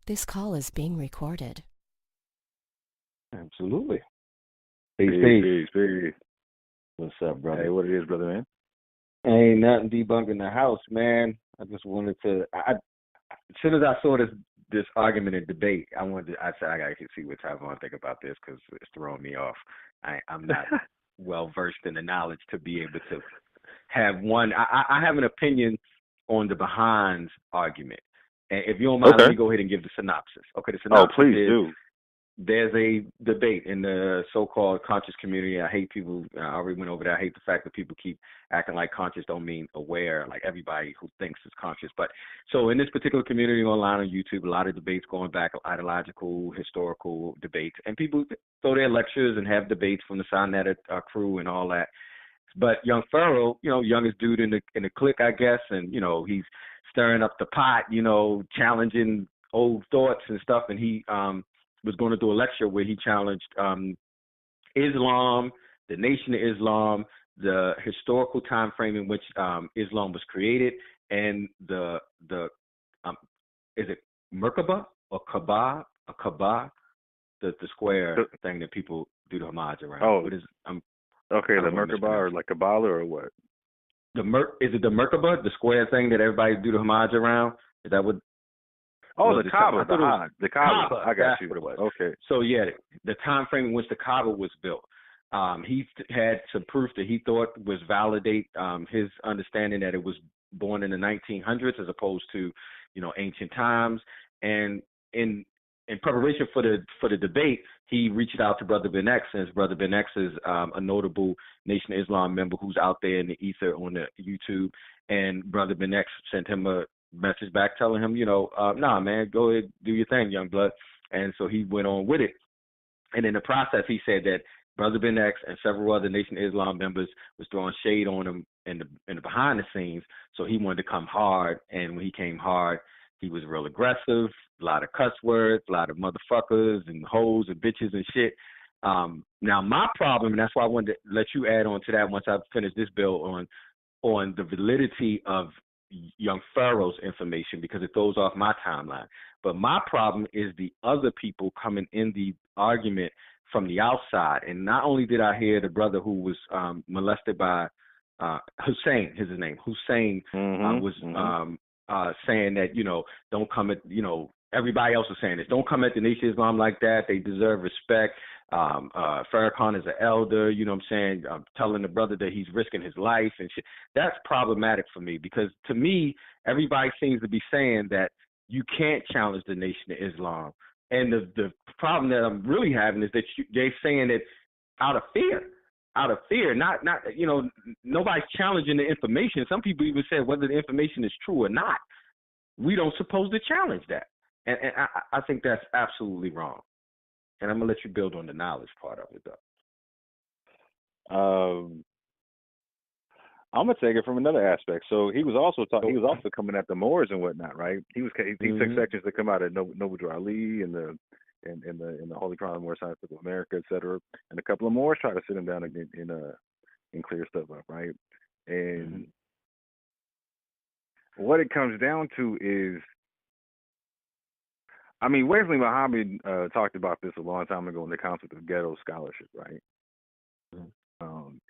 This call is being recorded. Absolutely. Peace, Peace, peace. peace, peace. What's up, brother? Hey, what it is, brother, man? Ain't nothing debunking the house, man. I just wanted to. As soon as I saw this argument and debate, I said I gotta see what Tavon think about this because it's throwing me off. I'm not well versed in the knowledge to be able to have one. I have an opinion on the behinds argument, and if you don't mind, Okay. let me go ahead and give the synopsis. Okay, the synopsis please is. do. There's a debate in the so-called conscious community. I hate people. I already went over that. I hate the fact that people keep acting like conscious don't mean aware, like everybody who thinks is conscious. But so in this particular community online on YouTube, a lot of debates going back, ideological, historical debates, and people throw their lectures and have debates from the Sonetta crew and all that. But young Pharaoh, youngest dude in the clique, I guess, and he's stirring up the pot, challenging old thoughts and stuff, and he was going to do a lecture where he challenged Islam, the Nation of Islam, the historical time frame in which Islam was created, and the is it Merkaba or Kaaba? The square thing that people do the homage around. Oh, what is okay, the Merkaba or like Kabbalah or what? Is it the Merkaba, the square thing that everybody do the homage around? Is that what? Oh, the Kaaba, the Kaaba. I got you. What it was. Okay. So yeah, the time frame in which the Kaaba was built. He had some proof that he thought was validate his understanding that it was born in the 1900s as opposed to, ancient times. And in preparation for the debate, he reached out to Brother Ben X, since Brother Ben X is a notable Nation of Islam member who's out there in the ether on the YouTube. And Brother Ben X sent him a message back telling him, nah, man, go ahead, do your thing, young blood. And so he went on with it. And in the process, he said that Brother Ben X and several other Nation of Islam members was throwing shade on him in the behind the scenes. So he wanted to come hard. And when he came hard, he was real aggressive, a lot of cuss words, a lot of motherfuckers and hoes and bitches and shit. Now, my problem, and that's why I wanted to let you add on to that once I finish this bill on the validity of young Pharaoh's information, because it throws off my timeline. But my problem is the other people coming in the argument from the outside. And not only did I hear the brother who was molested by Hussein, his name, Hussein, was saying that, don't come at, everybody else was saying this. Don't come at the Nation of Islam like that. They deserve respect. Farrakhan is an elder, you know what I'm saying? Telling the brother that he's risking his life and shit. That's problematic for me, because to me, everybody seems to be saying that you can't challenge the Nation of Islam. And the problem that I'm really having is that they're saying it out of fear, not nobody's challenging the information. Some people even said whether the information is true or not, we don't supposed to challenge that. And I think that's absolutely wrong. And I'm gonna let you build on the knowledge part of it, though. I'm gonna take it from another aspect. So he was also He was also coming at the Moors and whatnot, right? He took sections that come out of Noble Drew Ali and the Holy Crown of Moor Science of America, et cetera. And a couple of Moors tried to sit him down and clear stuff up, right? And what it comes down to is, I mean, Wesley Muhammad talked about this a long time ago in the concept of ghetto scholarship, right?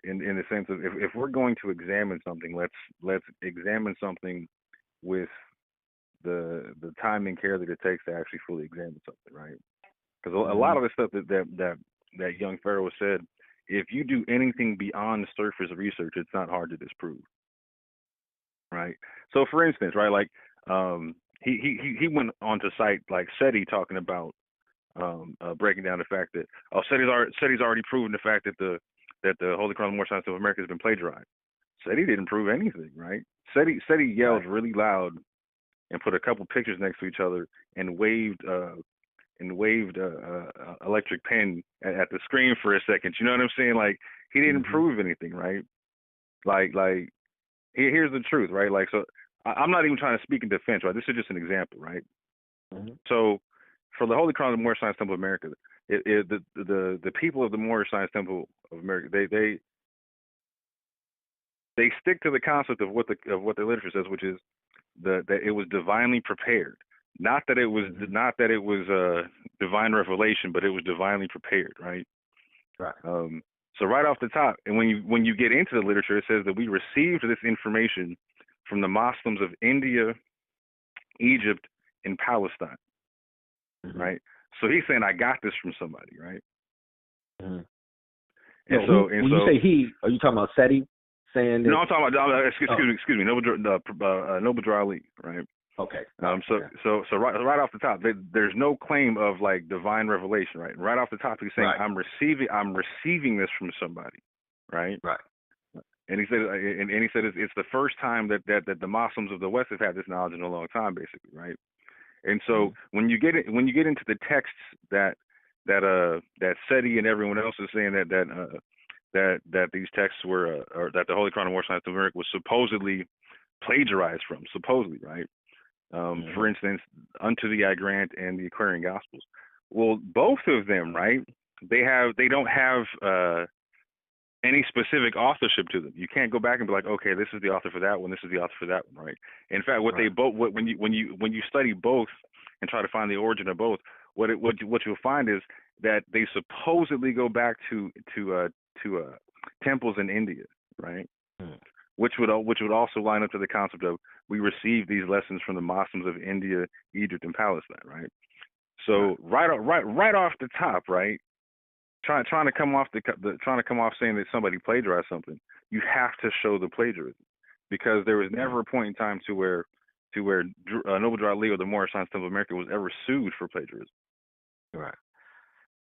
In the sense of if we're going to examine something, let's examine something with the time and care that it takes to actually fully examine something, right? Because a lot of the stuff that young Pharaoh said, if you do anything beyond the surface research, it's not hard to disprove, right? So, for instance, right, like he went on to cite like Seti talking about breaking down the fact that Seti's already proven the fact that the Holy Crown of Moor Science of America has been plagiarized. Seti didn't prove anything, right? Seti yelled really loud and put a couple pictures next to each other and waved electric pen at the screen for a second. You know what I'm saying? Like, he didn't prove anything, right? Like here's the truth, right? Like, so I'm not even trying to speak in defense, right? This is just an example, right? So for the Holy Crown of the Moorish Science Temple of America, the people of the Moorish Science Temple of America, they stick to the concept of what the literature says, which is that it was divinely prepared. not that it was divine revelation, but it was divinely prepared, right? Right. So right off the top, and when you get into the literature, it says that we received this information from the Muslims of India, Egypt, and Palestine, right? So he's saying I got this from somebody, right? Mm-hmm. And when you say he, are you talking about Seti saying that? No, I'm talking about excuse me, Noble Drew Ali, right? Okay. So right off the top, there's no claim of like divine revelation, right? Right off the top, he's saying right. I'm receiving this from somebody, right? Right. And he said it's the first time that the Muslims of the West have had this knowledge in a long time, basically, right? And so when you get into the texts that Seti and everyone else is saying that these texts were or that the Holy Quran of War Science of America was supposedly plagiarized from, supposedly, right? For instance, Unto Thee I Grant and the Aquarian Gospels. Well, both of them, right? They don't have any specific authorship to them. You can't go back and be like, okay, this is the author for that one, this is the author for that one, right? In fact, when you study both and try to find the origin of both, what you'll find is that they supposedly go back to temples in India, right? Which would also line up to the concept of we received these lessons from the Muslims of India, Egypt, and Palestine, right? So right off the top, right? Trying to come off saying that somebody plagiarized something, you have to show the plagiarism, because there was never a point in time to where Noble Drew Ali or the Moorish Science Temple of America was ever sued for plagiarism. Right.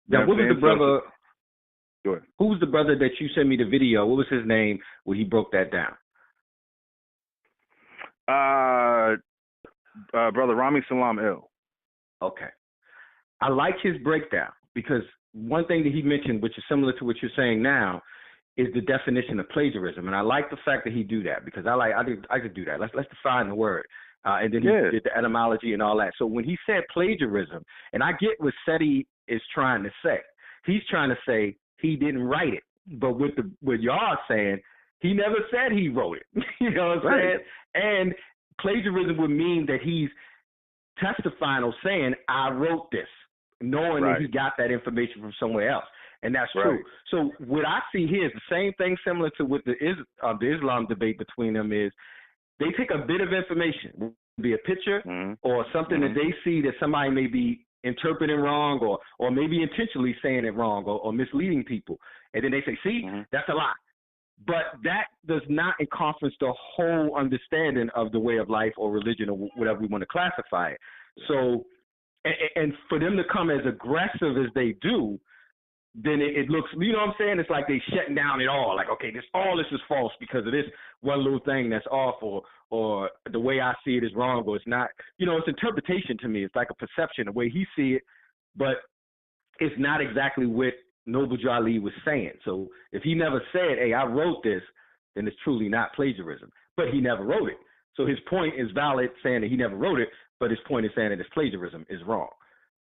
Now, what was the brother? Go ahead. Who was the brother that you sent me the video? What was his name where he broke that down? Brother Rami Salam El. Okay. I like his breakdown, because one thing that he mentioned, which is similar to what you're saying now, is the definition of plagiarism. And I like the fact that he do that, because I could do that. Let's define the word. And then he did the etymology and all that. So when he said plagiarism, and I get what Seti is trying to say. He's trying to say he didn't write it. But what y'all are saying, he never said he wrote it. You know what I'm saying? And plagiarism would mean that he's testifying or saying, I wrote this, knowing that he got that information from somewhere else. And that's true. So what I see here is the same thing, similar to what the Islam debate between them is. They take a bit of information, be a picture or something that they see that somebody may be interpreting wrong, or maybe intentionally saying it wrong, or misleading people. And then they say, see, that's a lie. But that does not encompass the whole understanding of the way of life or religion or whatever we want to classify it. So, and for them to come as aggressive as they do, then it looks, you know what I'm saying? It's like they shutting down it all. Like, okay, all this is false because of this one little thing that's off, or the way I see it is wrong, or it's not. You know, it's interpretation to me. It's like a perception, the way he see it, but it's not exactly what Noble Drew Ali was saying. So if he never said, hey, I wrote this, then it's truly not plagiarism. But he never wrote it. So his point is valid, saying that he never wrote it, but his point is saying that it's plagiarism is wrong.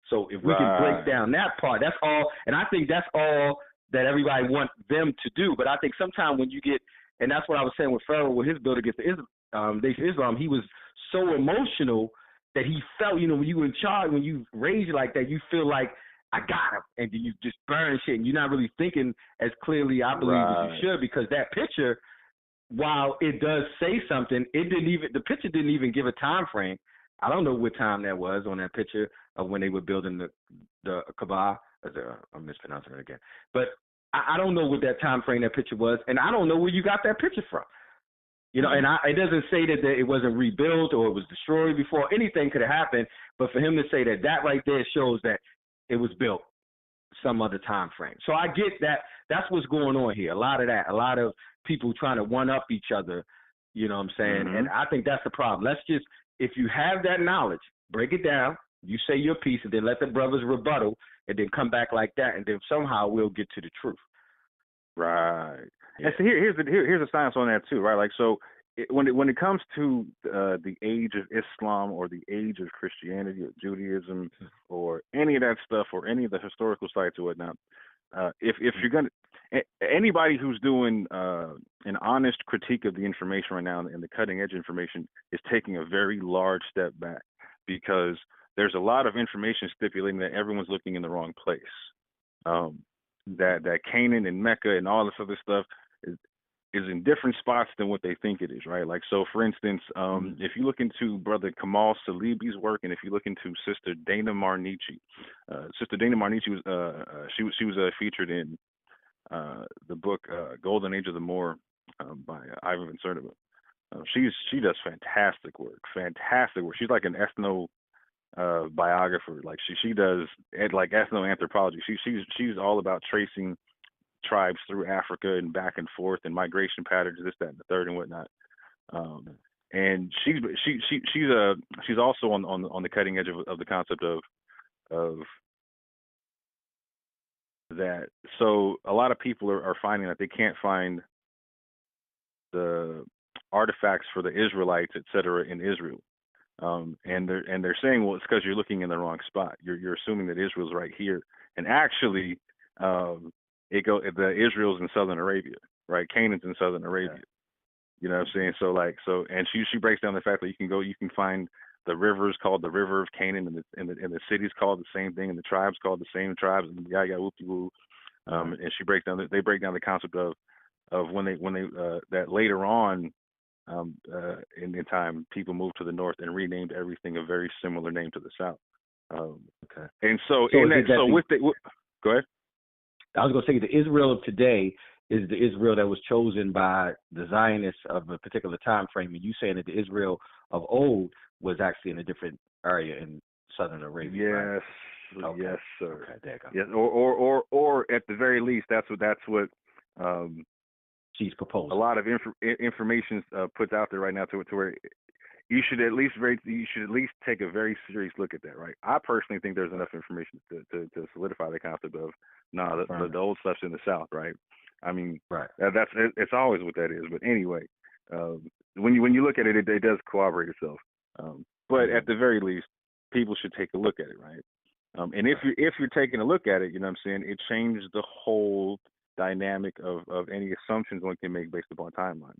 So if we can break down that part, that's all. And I think that's all that everybody wants them to do. But I think sometimes when you get, and that's what I was saying with Pharaoh, with his build against the Islam, he was so emotional that he felt, you know, when you in charge, when you raise like that, you feel like, I got him. And then you just burn shit. And you're not really thinking as clearly, I believe, as you should, because that picture, while it does say something, the picture didn't even give a time frame. I don't know what time that was on that picture of when they were building the Kaaba. I'm mispronouncing it again. But I don't know what that time frame that picture was, and I don't know where you got that picture from. You know, and it doesn't say that it wasn't rebuilt or it was destroyed before. Anything could have happened, but for him to say that right there shows that it was built some other time frame. So I get that. That's what's going on here. A lot of that. A lot of people trying to one-up each other, you know what I'm saying? And I think that's the problem. Let's just, if you have that knowledge, break it down, you say your piece, and then let the brothers rebuttal, and then come back like that, and then somehow we'll get to the truth. Right. Yeah. And so here's the science on that too, right? Like, so when it comes to the age of Islam or the age of Christianity or Judaism or any of that stuff or any of the historical sites or whatnot, if you're gonna, anybody who's doing an honest critique of the information right now and the cutting edge information is taking a very large step back. because there's a lot of information stipulating that everyone's looking in the wrong place. That Canaan and Mecca and all this other stuff is in different spots than what they think it is, right? Like, so for instance, if you look into Brother Kamal Salibi's work, and if you look into Sister Dana Marnici, Sister Dana Marnici was she was featured in the book Golden Age of the Moor by Ivan Van Sertima. She does fantastic work. She's like an ethno biographer. Like she does like ethnoanthropology. She's all about tracing tribes through Africa and back and forth and migration patterns, this, that, and the third, and whatnot. And she's also on the cutting edge of the concept of that. So a lot of people are finding that they can't find the artifacts for the Israelites, etc., in Israel. And they're saying, well, it's because you're looking in the wrong spot. You're assuming that Israel's right here, and actually, the Israel's in southern Arabia, right? Canaan's in southern Arabia. Yeah. You know what I'm saying? So, and she breaks down the fact that you can find the rivers called the River of Canaan, and the cities called the same thing, and the tribes called the same tribes, and yada whoop de woo. And they break down the concept of when they that later on. In time, people moved to the north and renamed everything a very similar name to the south. Okay. And so go ahead. I was going to say the Israel of today is the Israel that was chosen by the Zionists of a particular time frame, and you saying that the Israel of old was actually in a different area in southern Arabia. Yes, right? Okay. Yes, sir. Okay, there you go. Yes, or at the very least, that's what. She's proposed. A lot of information puts out there right now to where you should at least take a very serious look at that, right? I personally think there's enough information to solidify the concept of the old stuff's in the South, right? I mean, right. It's always what that is. But anyway, when you look at it, it does corroborate itself. But at the very least, people should take a look at it, right? And if you're taking a look at it, you know what I'm saying, it changes the whole dynamic of any assumptions one can make based upon timeline.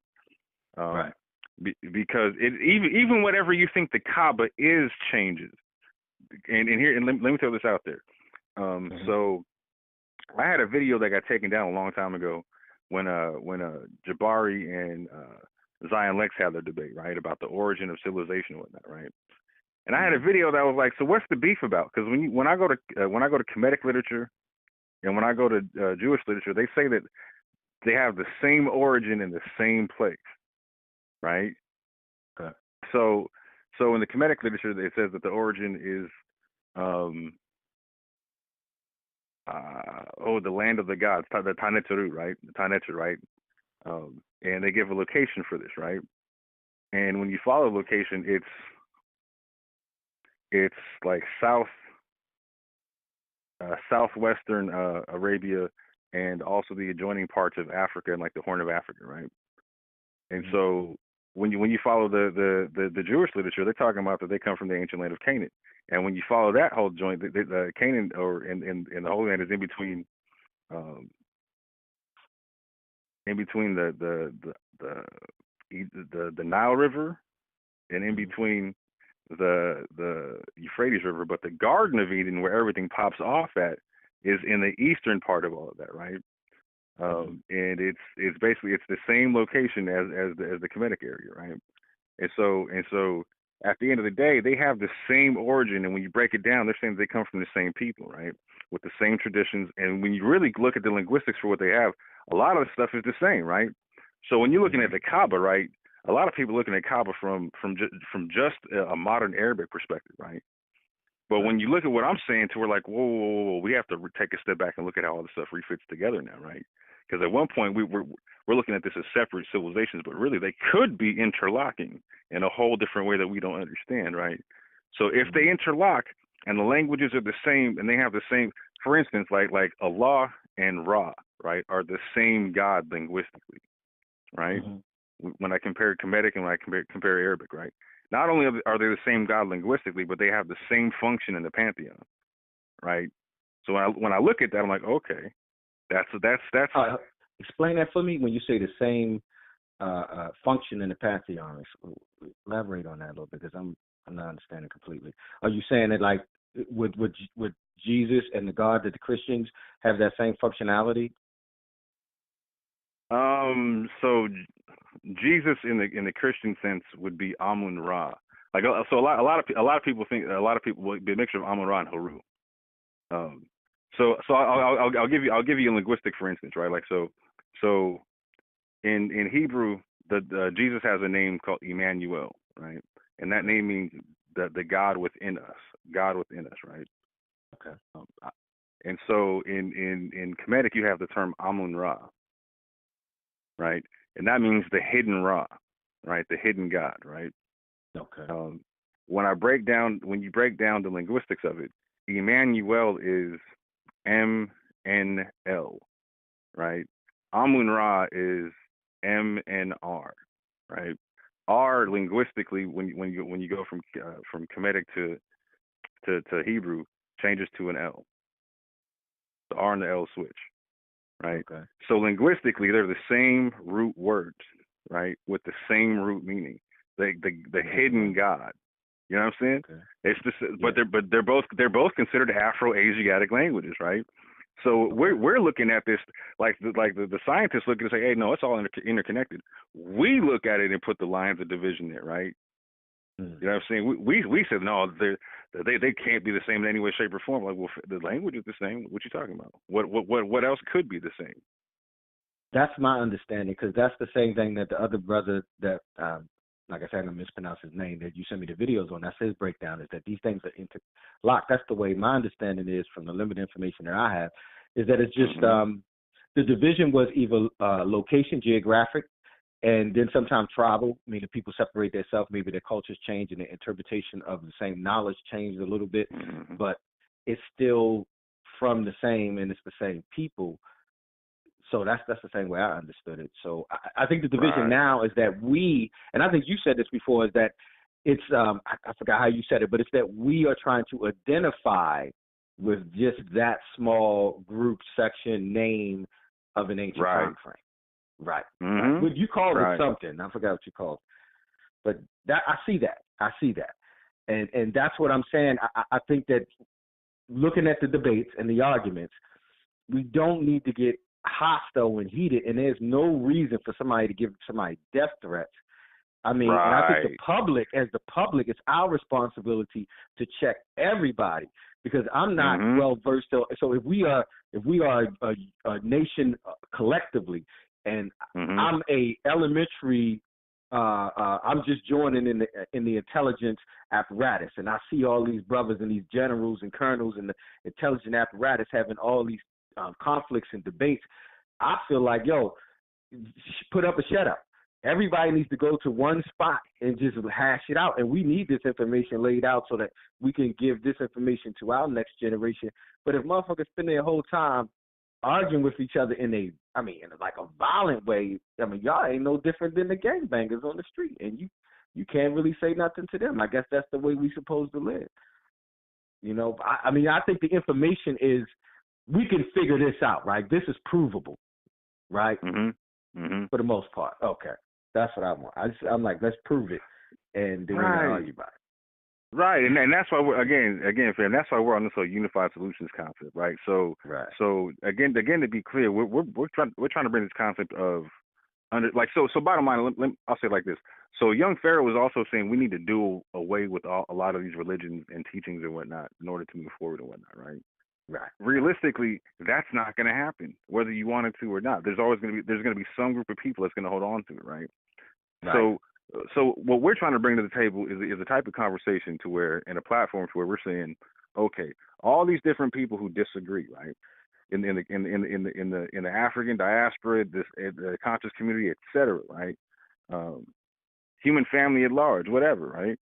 Right. Because it even whatever you think the Kaaba is changes. And let me throw this out there. So I had a video that got taken down a long time ago when Jabari and Zion Lex had their debate, right, about the origin of civilization and whatnot, right? And I had a video that was like, so what's the beef about? Because when I go to Kemetic literature and when I go to Jewish literature, they say that they have the same origin in the same place, right? Okay. So in the Kemetic literature, it says that the origin is the land of the gods, the Taneteru, right? The Taneter, right? And they give a location for this, right? And when you follow the location, it's like southwestern Arabia, and also the adjoining parts of Africa and like the Horn of Africa, right? And so when you follow the Jewish literature, they're talking about that they come from the ancient land of Canaan. And when you follow that whole joint, the Canaan or in the Holy Land is in between the Nile River and in between the Euphrates River, but the Garden of Eden, where everything pops off at, is in the eastern part of all of that, right? And it's basically the same location as the Kemetic area, right? And so at the end of the day, they have the same origin, and when you break it down, they're saying they come from the same people, right? With the same traditions, and when you really look at the linguistics for what they have, a lot of the stuff is the same, right? So when you're looking at the Kaaba, right, a lot of people looking at Kaaba from just a modern Arabic perspective, right? But when you look at what I'm saying, we're like, whoa, we have to take a step back and look at how all this stuff refits together now, right? Because at one point we're looking at this as separate civilizations, but really they could be interlocking in a whole different way that we don't understand, right? So if they interlock and the languages are the same and they have the same, for instance, like Allah and Ra, right, are the same God linguistically, right? When I compare Kemetic and when I compare Arabic, right? Not only are they the same God linguistically, but they have the same function in the pantheon, right? So when I look at that, I'm like, okay, that's. Explain that for me. When you say the same function in the pantheon, elaborate on that a little bit, because I'm I'm not understanding completely. Are you saying that like would Jesus and the God that the Christians have that same functionality? So Jesus in the Christian sense would be Amun Ra. Like so, a lot of people think would be a mixture of Amun Ra and Haru. So I'll give you a linguistic, for instance, right? Like so in Hebrew, Jesus has a name called Emmanuel, right? And that name means the God within us, right? Okay. And so in Kemetic, you have the term Amun Ra, right? And that means the hidden Ra, right? The hidden God, right? Okay. When you break down the linguistics of it, Emmanuel is MNL, right? Amun Ra is MNR, right? R linguistically, when you go from Kemetic to Hebrew, changes to an L. The R and the L switch, right? Okay. So linguistically, they're the same root words, right, with the same root meaning. The hidden God. You know what I'm saying? Okay. It's just, but they're both considered Afro-Asiatic languages, right? So we're looking at this like the scientists look at it and say, hey, no, it's all interconnected. We look at it and put the lines of division there, right? Mm. You know what I'm saying? We said no, they can't be the same in any way, shape, or form. Like, well, the language is the same. What you talking about? What else could be the same? That's my understanding, because that's the same thing that the other brother that, like I said, I'm going to mispronounce his name, that you sent me the videos on. That's his breakdown, is that these things are interlocked. That's the way my understanding is from the limited information that I have, is that it's just the division was either location, geographic, and then sometimes tribal, meaning people separate themselves, maybe their cultures change and their interpretation of the same knowledge changed a little bit, but it's still from the same and it's the same people. So that's the same way I understood it. So I think the division now is that we, and I think you said this before, is that it's, I forgot how you said it, but it's that we are trying to identify with just that small group, section, name of an ancient time frame. Right. Would you call it something? I forgot what you called it. But that I see that. And that's what I'm saying. I think that looking at the debates and the arguments, we don't need to get hostile and heated, and there's no reason for somebody to give somebody death threats. I mean, and I think the public, it's our responsibility to check everybody, because I'm not well versed. So if we are a nation collectively, and I'm a elementary, I'm just joining in the intelligence apparatus, and I see all these brothers and these generals and colonels in the intelligence apparatus having all these conflicts and debates. I feel like, put up a shut up. Everybody needs to go to one spot and just hash it out. And we need this information laid out so that we can give this information to our next generation. But if motherfuckers spend their whole time arguing with each other in a violent way, I mean, y'all ain't no different than the gangbangers on the street. And you can't really say nothing to them. I guess that's the way we supposed to live. You know, I mean, I think the information is, we can figure this out, right? This is provable, right? For the most part. Okay. That's what I want. I'm like, let's prove it, and then we're going to argue about it. Right, and that's why we're again, fam. That's why we're on this whole unified solutions concept, right? So, so again, to be clear, we're trying to bring this concept of So bottom line, I'll say it like this. So young Pharaoh was also saying we need to do away with a lot of these religions and teachings and whatnot in order to move forward and whatnot, right? Right. Realistically, that's not going to happen, whether you wanted to or not. There's going to be some group of people that's going to hold on to it, right? So what we're trying to bring to the table is a type of conversation to where, and a platform to where we're saying, okay, all these different people who disagree, right? In the African diaspora, the conscious community, etc., right? Human family at large, whatever, right?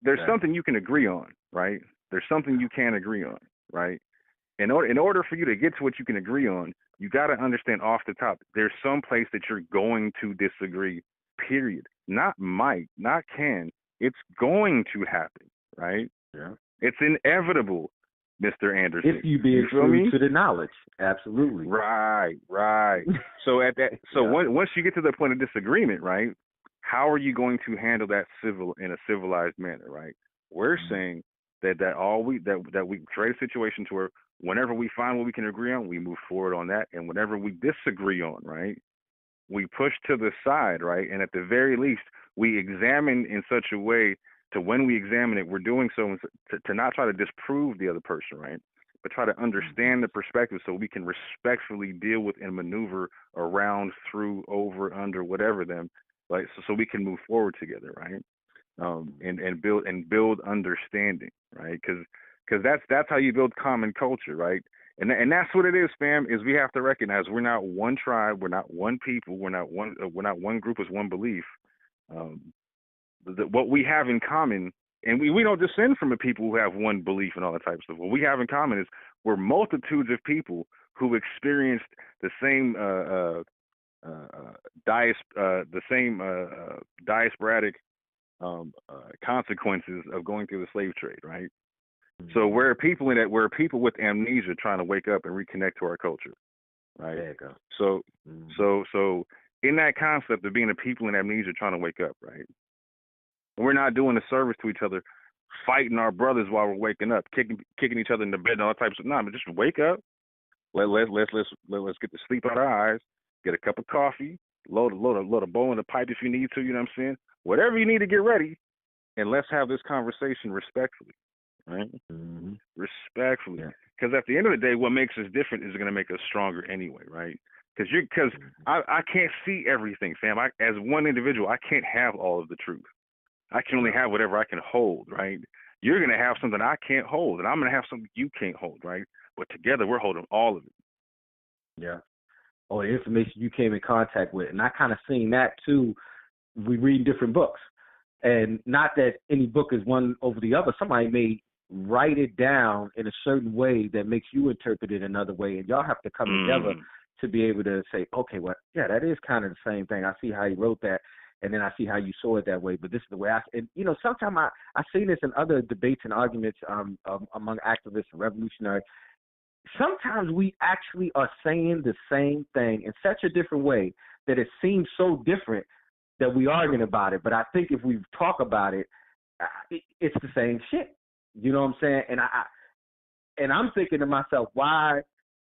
There's something you can agree on, right? There's something you can agree on, right? In order for you to get to what you can agree on, you got to understand off the top, there's some place that you're going to disagree, period. Not might, not can. It's going to happen, right? Yeah. It's inevitable, Mr. Anderson. If you be true to the knowledge. Absolutely. Right. So once you get to the point of disagreement, right? how are you going to handle that in a civilized manner, right? We're saying that we create a situation to where whenever we find what we can agree on, we move forward on that, and whenever we disagree on, right, we push to the side, right, and at the very least, we examine in such a way to when we examine it, we're doing so to not try to disprove the other person, right, but try to understand the perspective so we can respectfully deal with and maneuver around, through, over, under, whatever them, like so we can move forward together, right? And build understanding, right? Because that's how you build common culture, right? And that's what it is, fam. Is we have to recognize we're not one tribe, we're not one people, we're not one group with one belief. What we have in common, and we don't descend from a people who have one belief and all that type of stuff. What we have in common is we're multitudes of people who experienced the same diasporic consequences of going through the slave trade, right? So we're people with amnesia trying to wake up and reconnect to our culture, right? There you go. So in that concept of being a people in amnesia trying to wake up, right? We're not doing a service to each other, fighting our brothers while we're waking up, kicking each other in the bed and all types of but just wake up. Let's get the sleep out of our eyes. Get a cup of coffee, load a bowl in the pipe if you need to. You know what I'm saying? Whatever you need to get ready, and let's have this conversation respectfully, right? Respectfully, because at the end of the day, what makes us different is going to make us stronger anyway, right? Because I can't see everything, fam. As one individual, I can't have all of the truth. I can only have whatever I can hold, right? You're going to have something I can't hold, and I'm going to have something you can't hold, right? But together, we're holding all of it. Yeah. Or the information you came in contact with. And I kind of seen that too. We read different books. And not that any book is one over the other. Somebody may write it down in a certain way that makes you interpret it another way. And y'all have to come together to be able to say, okay, well, yeah, that is kind of the same thing. I see how you wrote that. And then I see how you saw it that way. But this is the way and sometimes I see this in other debates and arguments among activists and revolutionaries. Sometimes we actually are saying the same thing in such a different way that it seems so different that we arguing about it. But I think if we talk about it, it's the same shit. You know what I'm saying? And I'm thinking to myself, why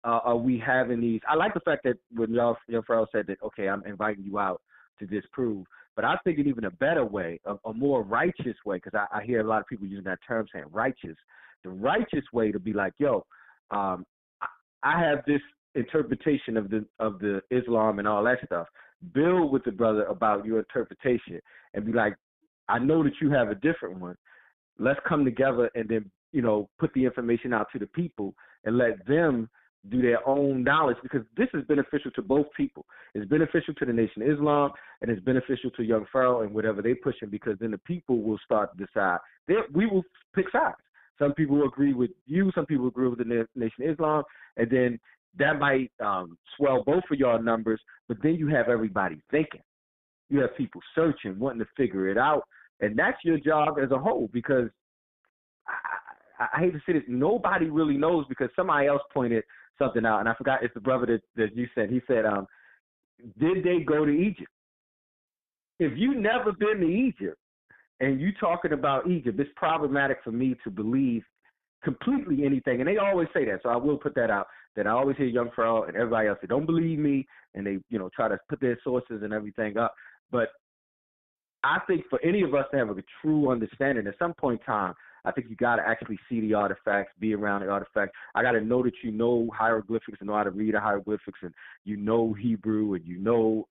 are we having these? I like the fact that when your Pharaoh said that, okay, I'm inviting you out to disprove. But I'm thinking even a better way, a more righteous way, because I hear a lot of people using that term saying righteous. The righteous way to be like, yo, I have this interpretation of the Islam and all that stuff. Build with the brother about your interpretation and be like, I know that you have a different one. Let's come together and then, put the information out to the people and let them do their own knowledge, because this is beneficial to both people. It's beneficial to the Nation of Islam, and it's beneficial to young Pharaoh and whatever they're pushing, because then the people will start to decide. We will pick sides. Some people will agree with you, some people agree with the Nation of Islam, and then that might swell both of y'all numbers, but then you have everybody thinking. You have people searching, wanting to figure it out, and that's your job as a whole, because I hate to say this, nobody really knows, because somebody else pointed something out, and I forgot, it's the brother that you said. He said, did they go to Egypt? If you never been to Egypt and you talking about Egypt, it's problematic for me to believe completely anything. And they always say that, so I will put that out, that I always hear young Pharaoh and everybody else say, don't believe me, and they try to put their sources and everything up. But I think for any of us to have a true understanding, at some point in time, I think you got to actually see the artifacts, be around the artifacts. I got to know that you know hieroglyphics and know how to read the hieroglyphics, and you know Hebrew, and you know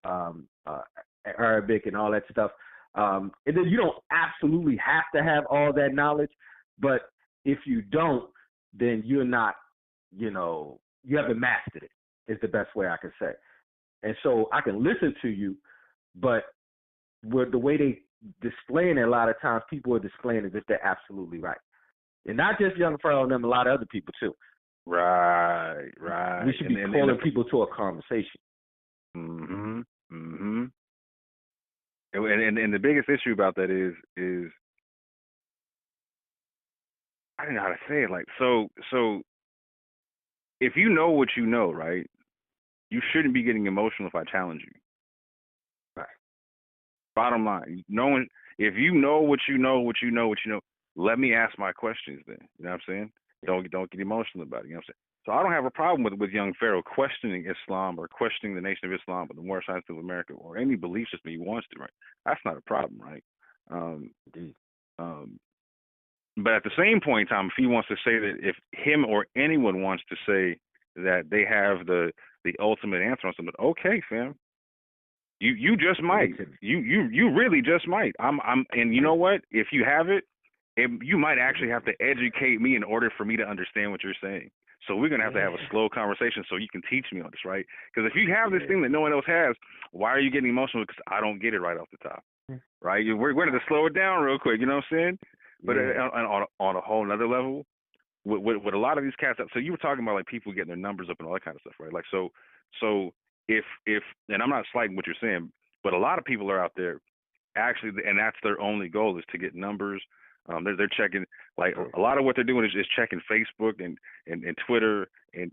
Arabic and all that stuff. And then you don't absolutely have to have all that knowledge, but if you don't, then you're not, you haven't mastered it, is the best way I can say. And so I can listen to you, but with the way they displaying it, a lot of times people are displaying as if they're absolutely right. And not just young Pharaoh and them, a lot of other people too. Right. We should be calling people to a conversation. And the biggest issue about that is I don't know how to say it. Like, so if you know what you know, right, you shouldn't be getting emotional if I challenge you. Right. Bottom line, knowing if you know what you know, let me ask my questions. Then you know what I'm saying. Don't get emotional about it. You know what I'm saying. So I don't have a problem with young Pharaoh questioning Islam or questioning the Nation of Islam or the Moorish Science of America or any belief system he wants to. Right, that's not a problem, right? Indeed. But at the same point in time, if he wants to say that, if him or anyone wants to say that they have the ultimate answer on something, okay, fam. You just might. You really just might. And you know what? If you have it, you might actually have to educate me in order for me to understand what you're saying. So we're gonna have to have a slow conversation so you can teach me on this, right? Because if you have this thing that no one else has, why are you getting emotional? Because I don't get it right off the top, right? We're going to slow it down real quick. You know what I'm saying? But on a whole nother level, with a lot of these cats, so you were talking about like people getting their numbers up and all that kind of stuff, right? Like so if and I'm not slighting what you're saying, but a lot of people are out there actually, and that's their only goal is to get numbers. They're checking, like a lot of what they're doing is checking Facebook and Twitter and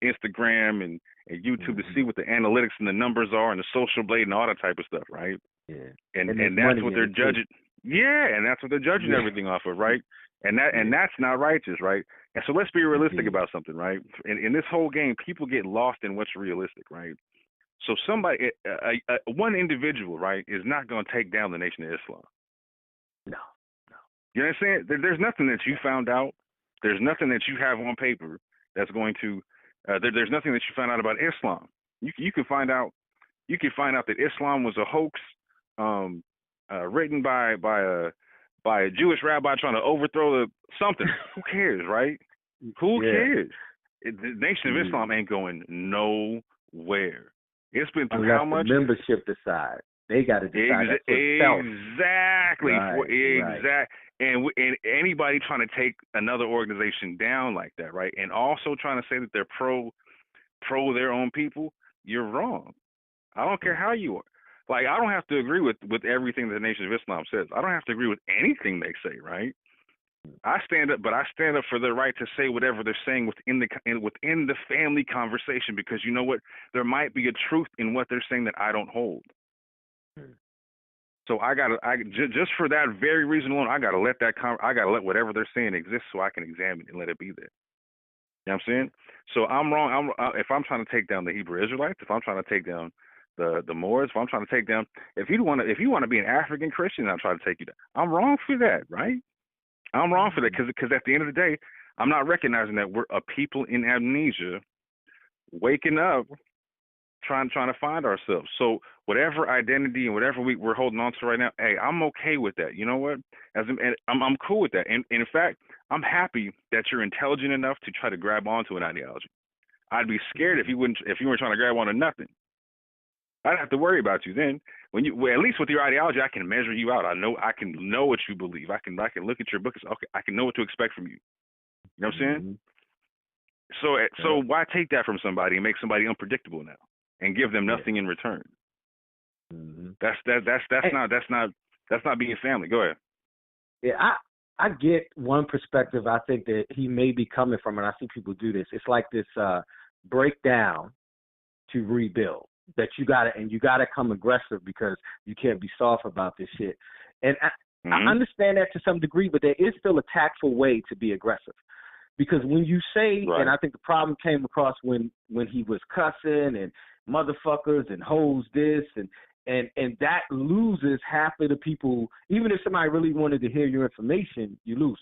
Instagram and YouTube to see what the analytics and the numbers are and the social blade and all that type of stuff, right? Yeah. And that's what they're judging. Yeah, and that's what they're judging everything off of, right? And that's not righteous, right? And so let's be realistic about something, right? In this whole game, people get lost in what's realistic, right? So somebody, one individual, right, is not going to take down the Nation of Islam. No. You know what I'm saying? There's nothing that you found out. There's nothing that you have on paper that's going to. There's nothing that you found out about Islam. You can find out. You can find out that Islam was a hoax, written by a Jewish rabbi trying to overthrow something. Who cares, right? Who cares? The Nation of Islam ain't going nowhere. It's been through how much? The membership decide. They got to decide. Exactly. Right. And anybody trying to take another organization down like that, right? And also trying to say that they're pro their own people, you're wrong. I don't care how you are. Like, I don't have to agree with everything that the Nation of Islam says. I don't have to agree with anything they say, right? I stand up for their right to say whatever they're saying within the family conversation, because you know what? There might be a truth in what they're saying that I don't hold. So just for that very reason alone, I gotta let whatever they're saying exist so I can examine it and let it be there. You know what I'm saying? So I'm wrong. If I'm trying to take down the Hebrew Israelites, if I'm trying to take down the Moors, if I'm trying to take down, if you want to be an African Christian, and I'm trying to take you down, I'm wrong for that, right? I'm wrong for that because at the end of the day, I'm not recognizing that we're a people in amnesia, waking up, trying to find ourselves. So whatever identity and whatever we're holding on to right now, hey, I'm okay with that. You know what? I'm cool with that. And in fact, I'm happy that you're intelligent enough to try to grab onto an ideology. I'd be scared if you weren't trying to grab onto nothing. I'd have to worry about you then. At least with your ideology, I can measure you out. I can know what you believe. I can look at your book and say, okay, I can know what to expect from you. You know what I'm saying? So why take that from somebody and make somebody unpredictable now and give them nothing in return? That's not being family. Go ahead. Yeah, I get one perspective. I think that he may be coming from, and I see people do this. It's like this breakdown to rebuild. That you gotta come aggressive because you can't be soft about this shit. And I understand that to some degree, but there is still a tactful way to be aggressive. Because when you say, and I think the problem came across when he was cussing and motherfuckers and hoes this and that loses half of the people. Even if somebody really wanted to hear your information, you lose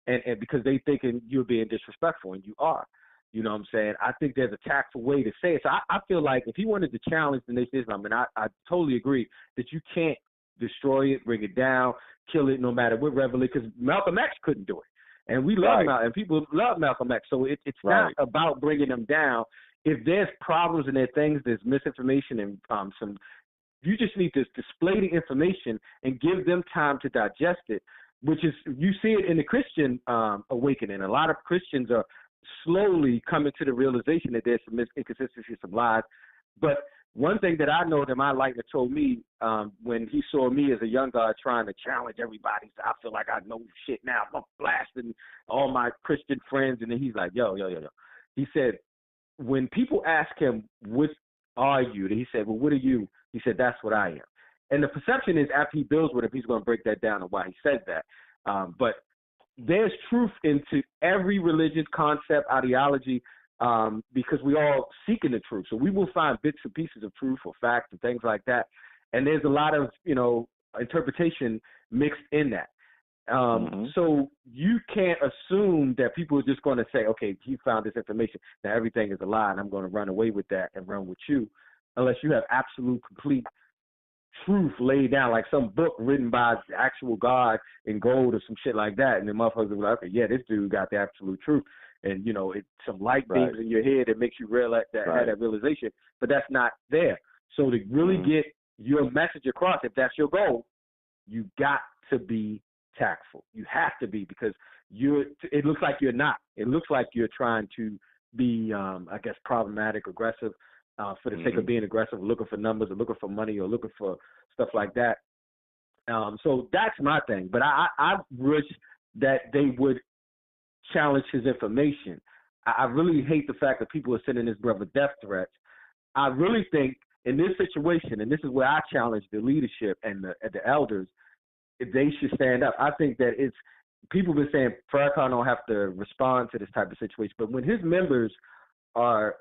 them, and because they thinking you're being disrespectful, and you are. You know what I'm saying? I think there's a tactful way to say it. So I feel like if he wanted to challenge the Nation of Islam, and I totally agree that you can't destroy it, bring it down, kill it, no matter what revolution, because Malcolm X couldn't do it. And we love Malcolm, and people love Malcolm X. So it's not about bringing them down. If there's problems and there's things, there's misinformation and you just need to display the information and give them time to digest it, which is, you see it in the Christian awakening. A lot of Christians are slowly coming to the realization that there's some inconsistencies, some lies. But one thing that I know that my enlightener told me when he saw me as a young guy trying to challenge everybody, so I feel like I know shit now. I'm blasting all my Christian friends. And then he's like, yo. He said, when people ask him, what are you? He said, well, what are you? He said, that's what I am. And the perception is after he builds with him, he's going to break that down and why he says that. But there's truth into every religious concept, ideology, because we all seeking the truth. So we will find bits and pieces of truth or facts and things like that. And there's a lot of, interpretation mixed in that. So you can't assume that people are just going to say, okay, he found this information, now everything is a lie, and I'm going to run away with that and run with you, unless you have absolute, complete truth laid down, like some book written by the actual God in gold or some shit like that. And the motherfuckers will be like, okay, yeah, this dude got the absolute truth. And, it's some light beams in your head that makes you realize that, have that realization, but that's not there. So to really get your message across, if that's your goal, you got to be tactful. You have to be, because it looks like you're not. It looks like you're trying to be, problematic, aggressive, for the sake of being aggressive, looking for numbers or looking for money or looking for stuff like that. So that's my thing. But I wish that they would challenge his information. I really hate the fact that people are sending this brother death threats. I really think in this situation, and this is where I challenge the leadership and the elders, they should stand up. I think that people have been saying Farrakhan don't have to respond to this type of situation, but when his members are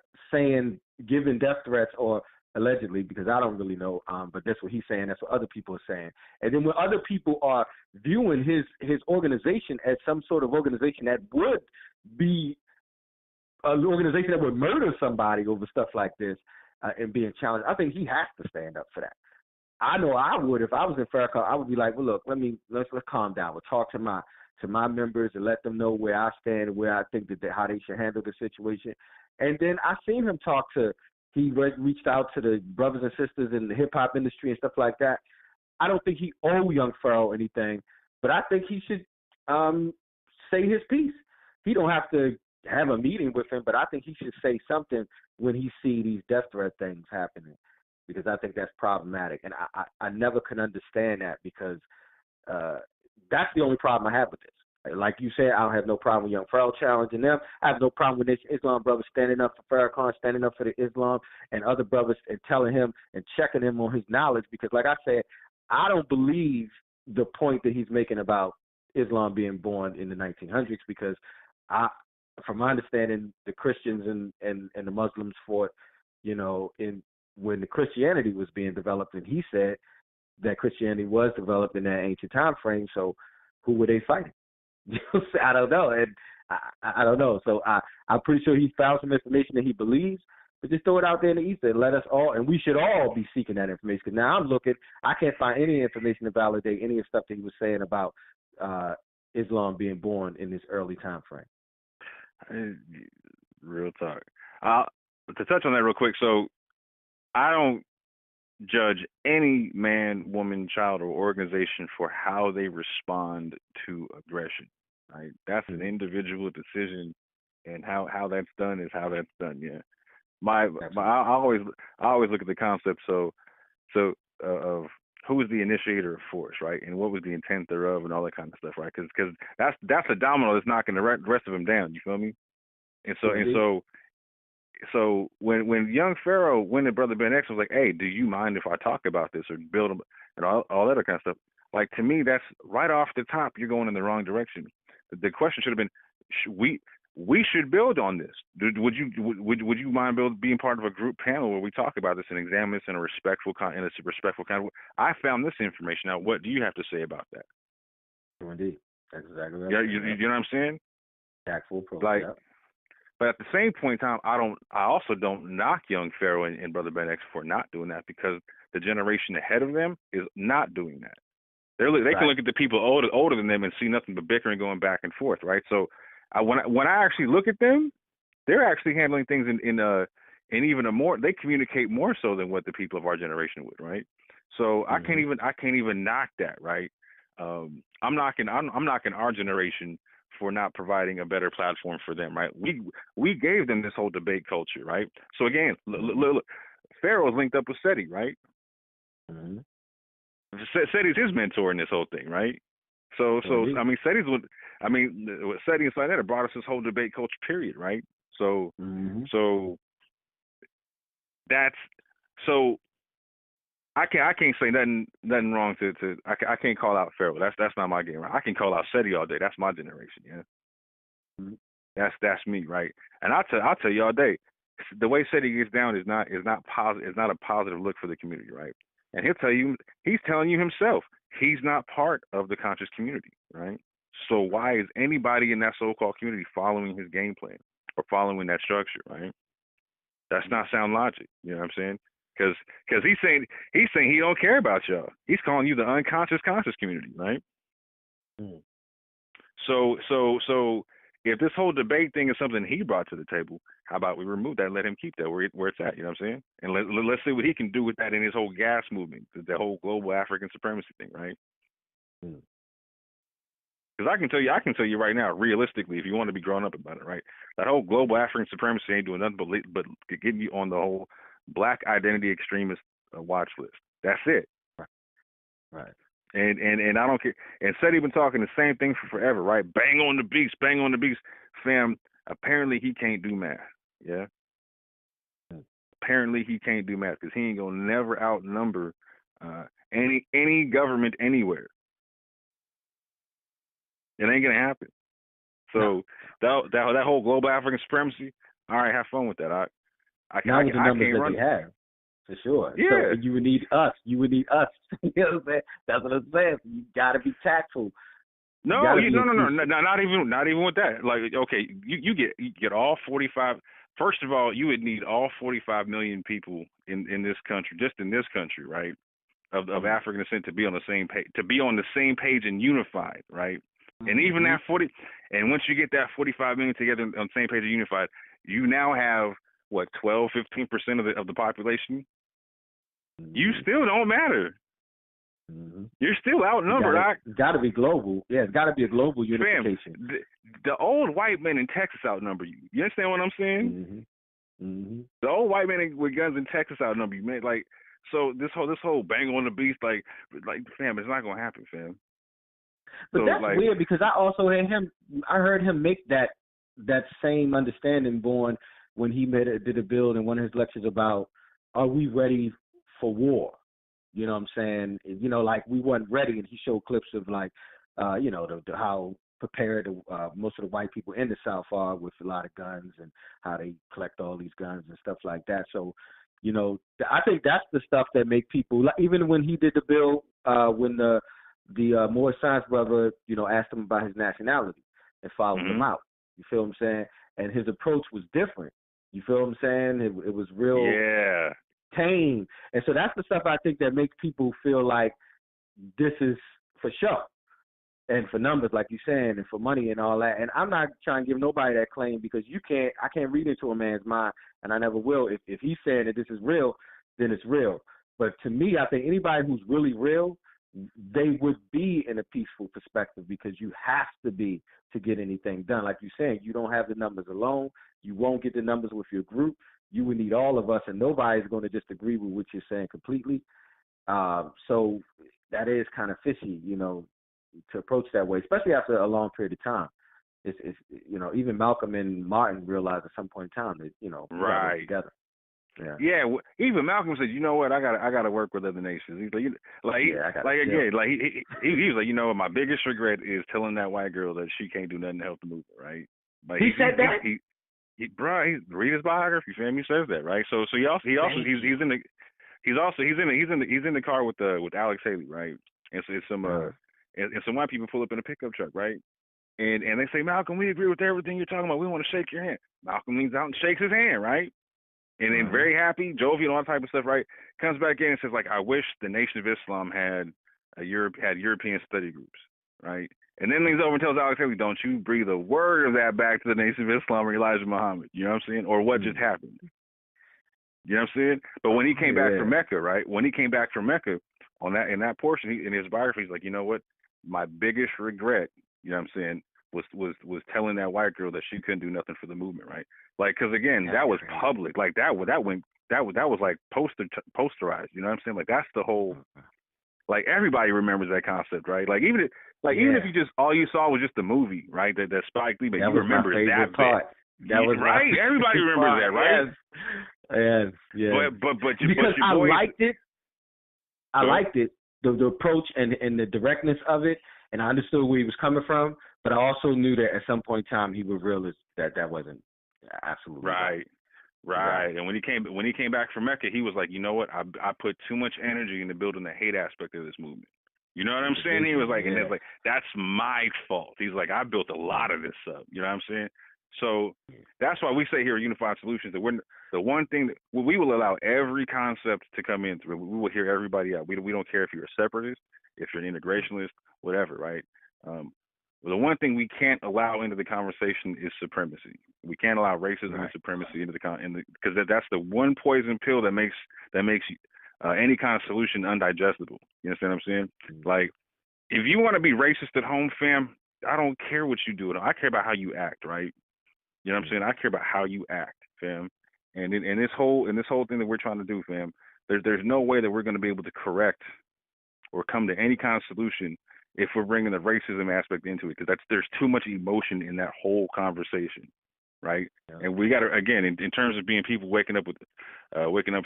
giving death threats, or allegedly, because I don't really know, but that's what he's saying, that's what other people are saying. And then when other people are viewing his organization as some sort of organization that would be an organization that would murder somebody over stuff like this, and being challenged, I think he has to stand up for that. I know I would. If I was in Farrakhan, I would be like, well, look, let's calm down. We'll talk to my members and let them know where I stand and where I think that how they should handle the situation. And then I seen him he reached out to the brothers and sisters in the hip hop industry and stuff like that. I don't think he owe young Pharaoh anything, but I think he should say his piece. He don't have to have a meeting with him, but I think he should say something when he see these death threat things happening, because I think that's problematic. And I never can understand that, because that's the only problem I have with this. Like you said, I don't have no problem with young Pharaoh challenging them. I have no problem with this Islam brothers standing up for Farrakhan, standing up for the Islam, and other brothers and telling him and checking him on his knowledge, because like I said, I don't believe the point that he's making about Islam being born in the 1900s, because from my understanding, the Christians and the Muslims fought, when the Christianity was being developed, and he said that Christianity was developed in that ancient time frame. So who were they fighting? I don't know, and I don't know. So I'm pretty sure he found some information that he believes, but just throw it out there in the ether and let us all, and we should all be seeking that information. Because now I'm looking, I can't find any information to validate any of the stuff that he was saying about Islam being born in this early time frame. Real talk. To touch on that real quick, so I don't judge any man, woman, child, or organization for how they respond to aggression. Right? That's an individual decision, and how that's done is how that's done. Yeah. I always look at the concept of who is the initiator of force, right, and what was the intent thereof, and all that kind of stuff, right? Because that's a domino that's knocking the rest of them down. You feel me? And so when young Pharaoh went to Brother Ben X was like, hey, do you mind if I talk about this or build them and all that other kind of stuff? Like, to me, that's right off the top, you're going in the wrong direction. The question should have been, we should build on this. Would you mind being part of a group panel where we talk about this and examine this in a respectful kind of way? I found this information out. What do you have to say about that? Indeed, that's exactly right. Yeah, you know what I'm saying? Tactful approach. Like, yep. But at the same point in time, I also don't knock young Pharaoh and Brother Ben X for not doing that, because the generation ahead of them is not doing that. They can look at the people older than them and see nothing but bickering going back and forth, right? So when I actually look at them, they're actually handling things in even a more, they communicate more so than what the people of our generation would, right? So I can't even knock that, right? I'm knocking our generation for not providing a better platform for them, right? We gave them this whole debate culture, right? So again, look, Pharaoh's linked up with Seti, right? Mm-hmm. Seti's his mentor in this whole thing, right? So I mean, Seti and Sinetta brought us this whole debate culture period, right? So so I can't say nothing wrong to I can't call out Pharaoh. That's not my game. Right? I can call out Seti all day. That's my generation. Yeah, Mm-hmm. that's me, right? And I'll tell you all day. The way Seti gets down is not positive. Is not a positive look for the community, right? And he's telling you himself, he's not part of the conscious community, right? So why is anybody in that so-called community following his game plan or following that structure, right? That's not sound logic. You know what I'm saying? Because he's saying he don't care about y'all. He's calling you the unconscious conscious community, right? Mm. So if this whole debate thing is something he brought to the table, how about we remove that and let him keep that where it's at? You know what I'm saying? And let's see what he can do with that in his whole gas movement, the whole global African supremacy thing, right? Mm. Because I can tell you right now, realistically, if you want to be grown up about it, right? That whole global African supremacy ain't doing nothing but getting you on the whole black identity extremist watch list. That's it. Right. And I don't care. And Seti been talking the same thing for forever, right? Bang on the beast, bang on the beast. Fam, apparently he can't do math. Yeah. Mm. Apparently he can't do math because he ain't gonna never outnumber any government anywhere. It ain't gonna happen. So that whole global African supremacy, all right, have fun with that. I Not with the numbers can't that run. they have, for sure. Yeah. So you would need us. You know what I'm saying? That's what I'm saying. You got to be tactful. No, not even with that. Like, okay, you get all 45. First of all, you would need all 45 million people in this country, just in this country, right, of African descent to be on the same page and unified, right? And even that 40, and once you get that 45 million together on the same page and unified, you now have what 12-15% of the population. You still don't matter. You're still outnumbered. It's got to be global. Yeah, it's got to be a global unification. Fam, the old white men in Texas outnumber you. You understand what I'm saying? The old white men with guns in Texas outnumber you, man. Like, so this whole bang on the beast, like, fam, it's not gonna happen, fam. But so, that's like, weird because I heard him make that same understanding born when he did a bill in one of his lectures about, are we ready for war? You know what I'm saying? You know, like we weren't ready, and he showed clips of like, you know, how prepared most of the white people in the South are with a lot of guns and how they collect all these guns and stuff like that. So, you know, I think that's the stuff that make people, like, even when he did the bill, when the Moore Science brother, you know, asked him about his nationality and followed him out. You feel what I'm saying? And his approach was different. You feel what I'm saying? It was real. Yeah. Tame. And so that's the stuff I think that makes people feel like this is for show and for numbers, like you're saying, and for money and all that. And I'm not trying to give nobody that claim because I can't read into a man's mind, and I never will. If he's saying that this is real, then it's real. But to me, I think anybody who's really real, they would be in a peaceful perspective because you have to be to get anything done. Like you're saying, you don't have the numbers alone. You won't get the numbers with your group. You would need all of us, and nobody's going to just agree with what you're saying completely. So that is kind of fishy, you know, to approach that way, especially after a long period of time. It's you know, even Malcolm and Martin realized at some point in time that, you know, right together. Yeah. Yeah. Even Malcolm said, you know what, I got to work with other nations. He's like, he was like, you know what, my biggest regret is telling that white girl that she can't do nothing to help the movement, right? Like he said that. Bro, read his biography, fam. He says that, right? So he's in the car with Alex Haley, right? And so it's some white people pull up in a pickup truck, right? And they say, Malcolm, we agree with everything you're talking about. We want to shake your hand. Malcolm leans out and shakes his hand, right? And then very happy, jovial, all that type of stuff, right? Comes back in and says, like, I wish the Nation of Islam had European study groups, right? And then leans over and tells Alex Haley, don't you breathe a word of that back to the Nation of Islam or Elijah Muhammad. You know what I'm saying? Or what just happened. You know what I'm saying? But when he came back from Mecca, right? When he came back from Mecca, in that portion, in his biography, he's like, you know what? My biggest regret, you know what I'm saying, was telling that white girl that she couldn't do nothing for the movement, right? Like, because again, that was public. Like that was like posterized. You know what I'm saying? Like that's the whole. Like everybody remembers that concept, right? Like even if you just all you saw was just the movie, right? That Spike Lee, but you remember that part. That was right. Everybody remembers that, right? Yes. Yeah. But because I liked it. I liked it, the approach and the directness of it, and I understood where he was coming from. But I also knew that at some point in time he would realize that wasn't absolutely right. Right. And when he came back from Mecca, he was like, you know what? I put too much energy into building the hate aspect of this movement. You know what I'm saying? He was like, and it's like, that's my fault. He's like, I built a lot of this up. You know what I'm saying? So that's why we say here at Unified Solutions that we're the one thing that we will allow every concept to come in through. We will hear everybody out. We don't care if you're a separatist, if you're an integrationist, whatever, right? The one thing we can't allow into the conversation is supremacy. We can't allow racism and supremacy into because that's the one poison pill that makes any kind of solution undigestible. You understand what I'm saying? Like, if you want to be racist at home, fam, I don't care what you do. I care about how you act, right? You know what I'm saying? I care about how you act, fam. And in this whole thing that we're trying to do, fam, there's no way that we're going to be able to correct or come to any kind of solution if we're bringing the racism aspect into it, because there's too much emotion in that whole conversation, right? Yeah. And we got to, again, in terms of being people waking up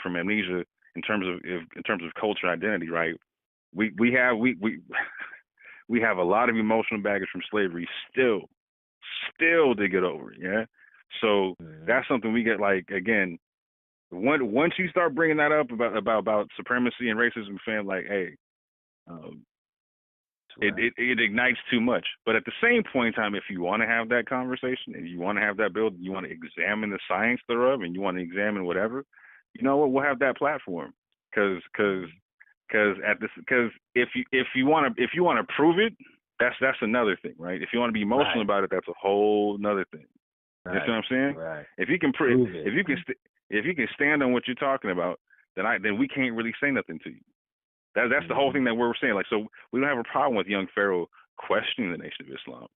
from amnesia, in terms of culture identity, right? We have a lot of emotional baggage from slavery still to get over, yeah. So that's something we get, like, again, once you start bringing that up about supremacy and racism, fam, like, hey. It ignites too much. But at the same point in time, if you want to have that conversation and you want to have that build, you want to examine the science thereof, and you want to examine whatever, you know what? We'll have that platform. Because if you want to prove it, that's another thing, right? If you want to be emotional about it, that's a whole another thing. You know what I'm saying? Right. If you can prove it, if you can stand on what you're talking about, then we can't really say nothing to you. That's the whole thing that we're saying. Like, so we don't have a problem with young Pharaoh questioning the Nation of Islam.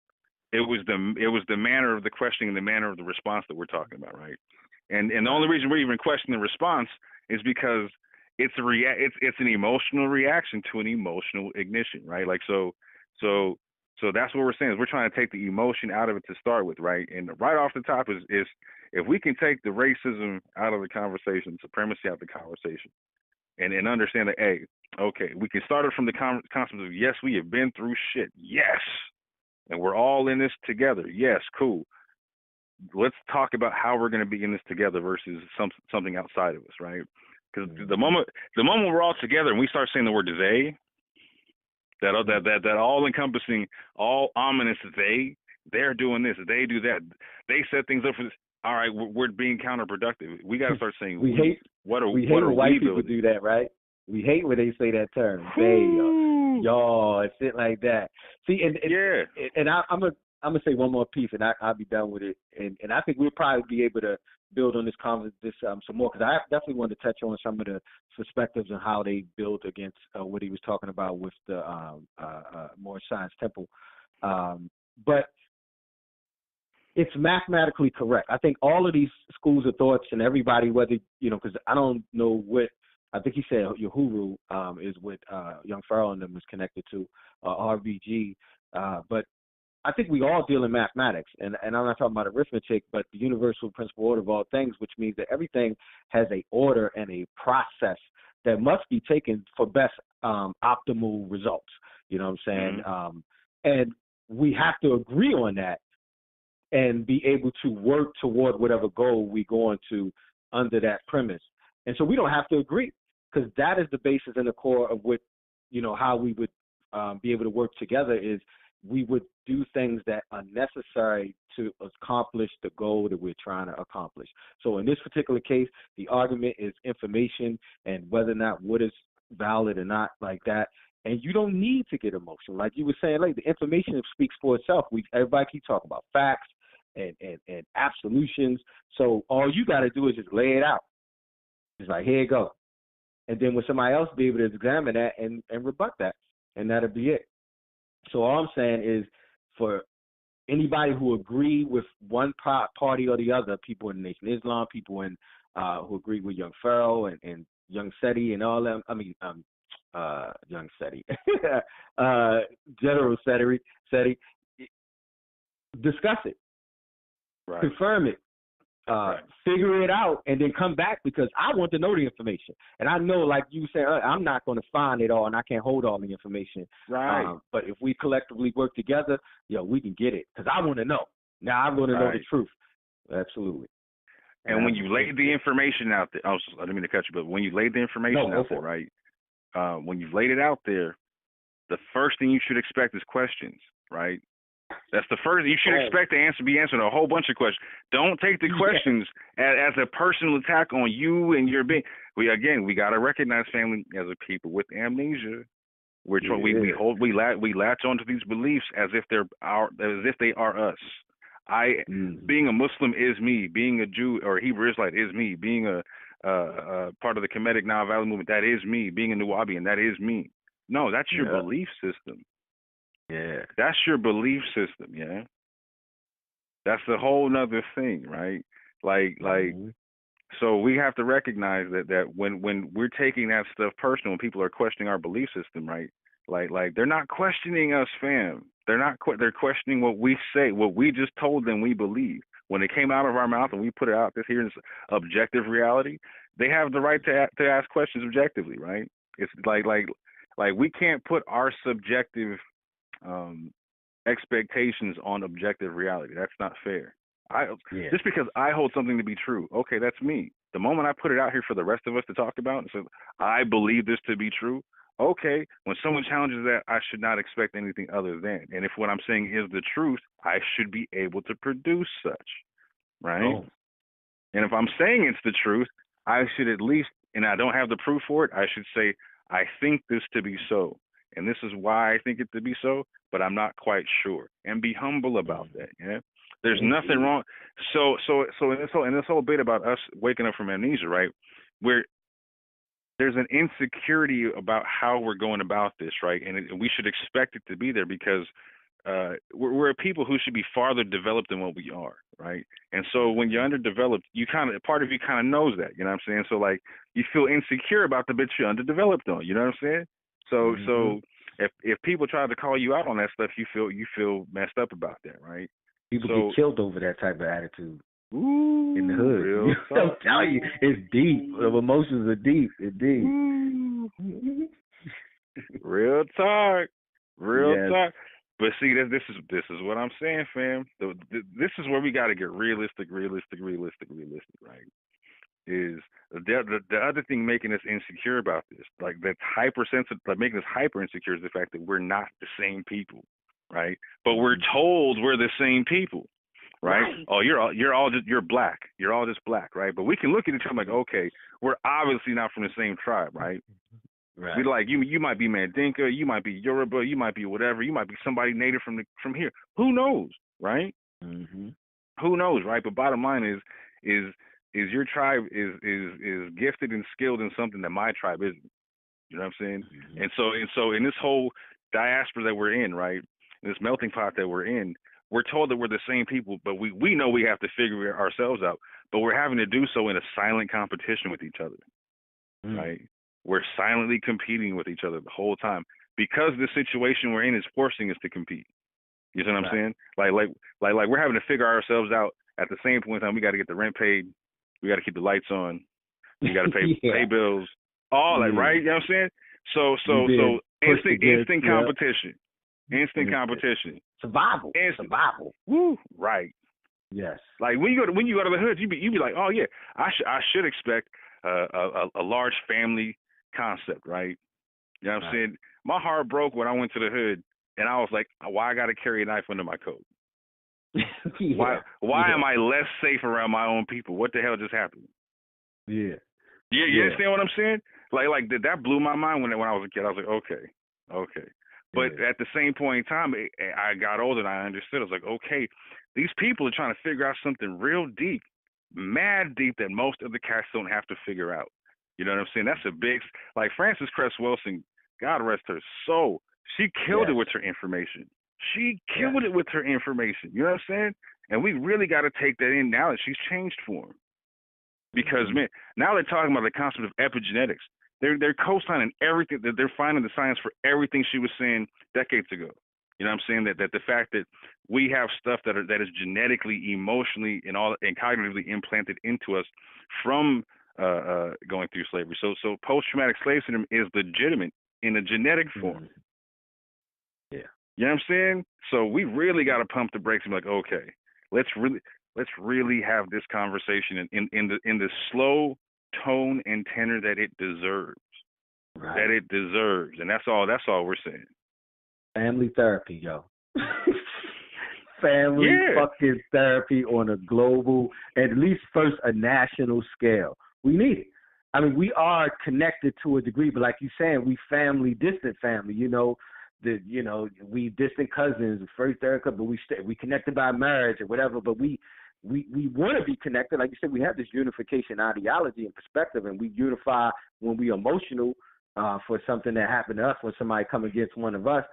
It was the manner of the questioning and the manner of the response that we're talking about, right? And the only reason we're even questioning the response is because it's an emotional reaction to an emotional ignition, right? Like, so that's what we're saying is we're trying to take the emotion out of it to start with, right? And right off the top is if we can take the racism out of the conversation, supremacy out of the conversation, and understand that, hey, okay, we can start it from the concept of, yes, we have been through shit. Yes. And we're all in this together. Yes, cool. Let's talk about how we're going to be in this together versus something outside of us, right? Because the moment we're all together and we start saying the word they, that all-encompassing, all ominous they're doing this, they do that, they set things up for this. All right, we're being counterproductive. We got to start saying we hate when white people do that, right? We hate when they say that term, they, y'all, and shit like that. See, and I'm gonna say one more piece, and I'll be done with it. And I think we'll probably be able to build on this some more, because I definitely want to touch on some of the perspectives on how they build against what he was talking about with the Moorish Science Temple, but it's mathematically correct. I think all of these schools of thoughts and everybody, whether, because I don't know what, I think he said Uhuru is what young Pharaoh and them is connected to, RBG, but I think we all deal in mathematics, and I'm not talking about arithmetic, but the universal principal order of all things, which means that everything has a order and a process that must be taken for best optimal results. You know what I'm saying? Mm-hmm. And we have to agree on that and be able to work toward whatever goal we go into under that premise. And so we don't have to agree, because that is the basis and the core of what, how we would be able to work together is we would do things that are necessary to accomplish the goal that we're trying to accomplish. So in this particular case, the argument is information and whether or not what is valid or not, like that. And you don't need to get emotional. Like you were saying, like, the information speaks for itself. Everybody keep talking about facts and absolutions. So all you got to do is just lay it out. It's like, here you go. And then when somebody else be able to examine that and rebut that, and that'll be it. So all I'm saying is, for anybody who agree with one party or the other, people in the Nation of Islam, people in who agree with young Pharaoh and young Seti and all them, young Seti, General Seti, discuss it, right. Confirm it, figure it out, and then come back, because I want to know the information. And I know, like you said, I'm not going to find it all, and I can't hold all the information. Right. But if we collectively work together, we can get it, because I want to know. Now I want to know the truth. Absolutely. And when you laid the information out there, I didn't mean to cut you, but when you laid the information out there, right? When you've laid it out there, the first thing you should expect is questions, right? That's the first. You should expect to be answering a whole bunch of questions. Don't take the questions as a personal attack on you and your being. We got to recognize, family, as a people with amnesia. We latch onto these beliefs as if they are us. Being a Muslim is me. Being a Jew or Hebrew Israelite is me. Being a part of the Kemetic Nile Valley movement, that is me. Being a Nubian, that is me. No, that's your belief system. Yeah. That's your belief system, yeah. That's a whole nother thing, right? So we have to recognize that when we're taking that stuff personal, when people are questioning our belief system, right? Like they're not questioning us, fam. They're questioning what we say, what we just told them we believe. When it came out of our mouth and we put it out this here is objective reality, they have the right to ask questions objectively, right? It's like we can't put our subjective expectations on objective reality. That's not fair. Just because I hold something to be true, okay, that's me. The moment I put it out here for the rest of us to talk about and say, I believe this to be true, okay, when someone challenges that, I should not expect anything other than. And if what I'm saying is the truth, I should be able to produce such, right? Oh. And if I'm saying it's the truth, I should at least, and I don't have the proof for it, I should say, I think this to be so. And this is why I think it to be so, but I'm not quite sure. And be humble about that. Yeah, there's nothing wrong. So in this whole bit about us waking up from amnesia, right? Where there's an insecurity about how we're going about this, right? And we should expect it to be there because we're a people who should be farther developed than what we are, right? And so when you're underdeveloped, part of you kind of knows that, you know what I'm saying? So like you feel insecure about the bits you're underdeveloped on, you know what I'm saying? So if people try to call you out on that stuff, you feel messed up about that, right? People get killed over that type of attitude. Ooh, in the hood. Real I'm telling you, it's deep. The emotions are deep. It's deep. Real talk. Talk. But see, this is what I'm saying, fam. This is where we got to get realistic, right? Is the other thing making us insecure about this, like that's hypersensitive, like making us hyper insecure, is the fact that we're not the same people, right? But we're told we're the same people, right? Oh, you're black, you're all just black, right? But we can look at each other like, okay, we're obviously not from the same tribe, right? Right. We like you might be Mandinka, you might be Yoruba, you might be whatever, you might be somebody native from here. Who knows, right? Mm-hmm. Who knows, right? But bottom line is your tribe is gifted and skilled in something that my tribe isn't. You know what I'm saying? Mm-hmm. And so in this whole diaspora that we're in, right, in this melting pot that we're in, we're told that we're the same people, but we know we have to figure ourselves out. But we're having to do so in a silent competition with each other, right? We're silently competing with each other the whole time because the situation we're in is forcing us to compete. You know what I'm saying? Like we're having to figure ourselves out at the same point in time. We got to get the rent paid. We got to keep the lights on. We got to pay bills. All that, right? You know what I'm saying? So instant competition. Instant competition. Survival. Survival. Woo. Right. Yes. Like when you go to the hood, you be like, oh yeah, I should expect a large family concept, right? You know what I'm saying? My heart broke when I went to the hood, and I was like, why I got to carry a knife under my coat? Why am I less safe around my own people? What the hell just happened? You understand what I'm saying? Like that blew my mind when I was a kid. I was like, okay. But at the same point in time, I got older and I understood. I was like, okay, these people are trying to figure out something real deep, mad deep, that most of the cats don't have to figure out. You know what I'm saying? That's a big, like Frances Cress Wilson, God rest her soul. She killed it with her information. She killed it with her information. You know what I'm saying? And we really got to take that in now that she's changed form. Because, man, now they're talking about the concept of epigenetics. They're co-signing everything. They're finding the science for everything she was saying decades ago. You know what I'm saying? That the fact that we have stuff that is genetically, emotionally, and cognitively implanted into us from going through slavery. So post-traumatic slave syndrome is legitimate in a genetic form. Yeah. You know what I'm saying? So we really got to pump the brakes and be like, okay, let's really have this conversation in the slow tone and tenor that it deserves. Right. That it deserves, and that's all we're saying. Family therapy, yo. Family fucking therapy on a global, at least first a national scale. We need it. I mean, we are connected to a degree, but like you saying, we distant family. We distant cousins, first, third, but we connected by marriage or whatever. But we want to be connected. Like you said, we have this unification ideology and perspective, and we unify when we emotional for something that happened to us, when somebody come against one of us.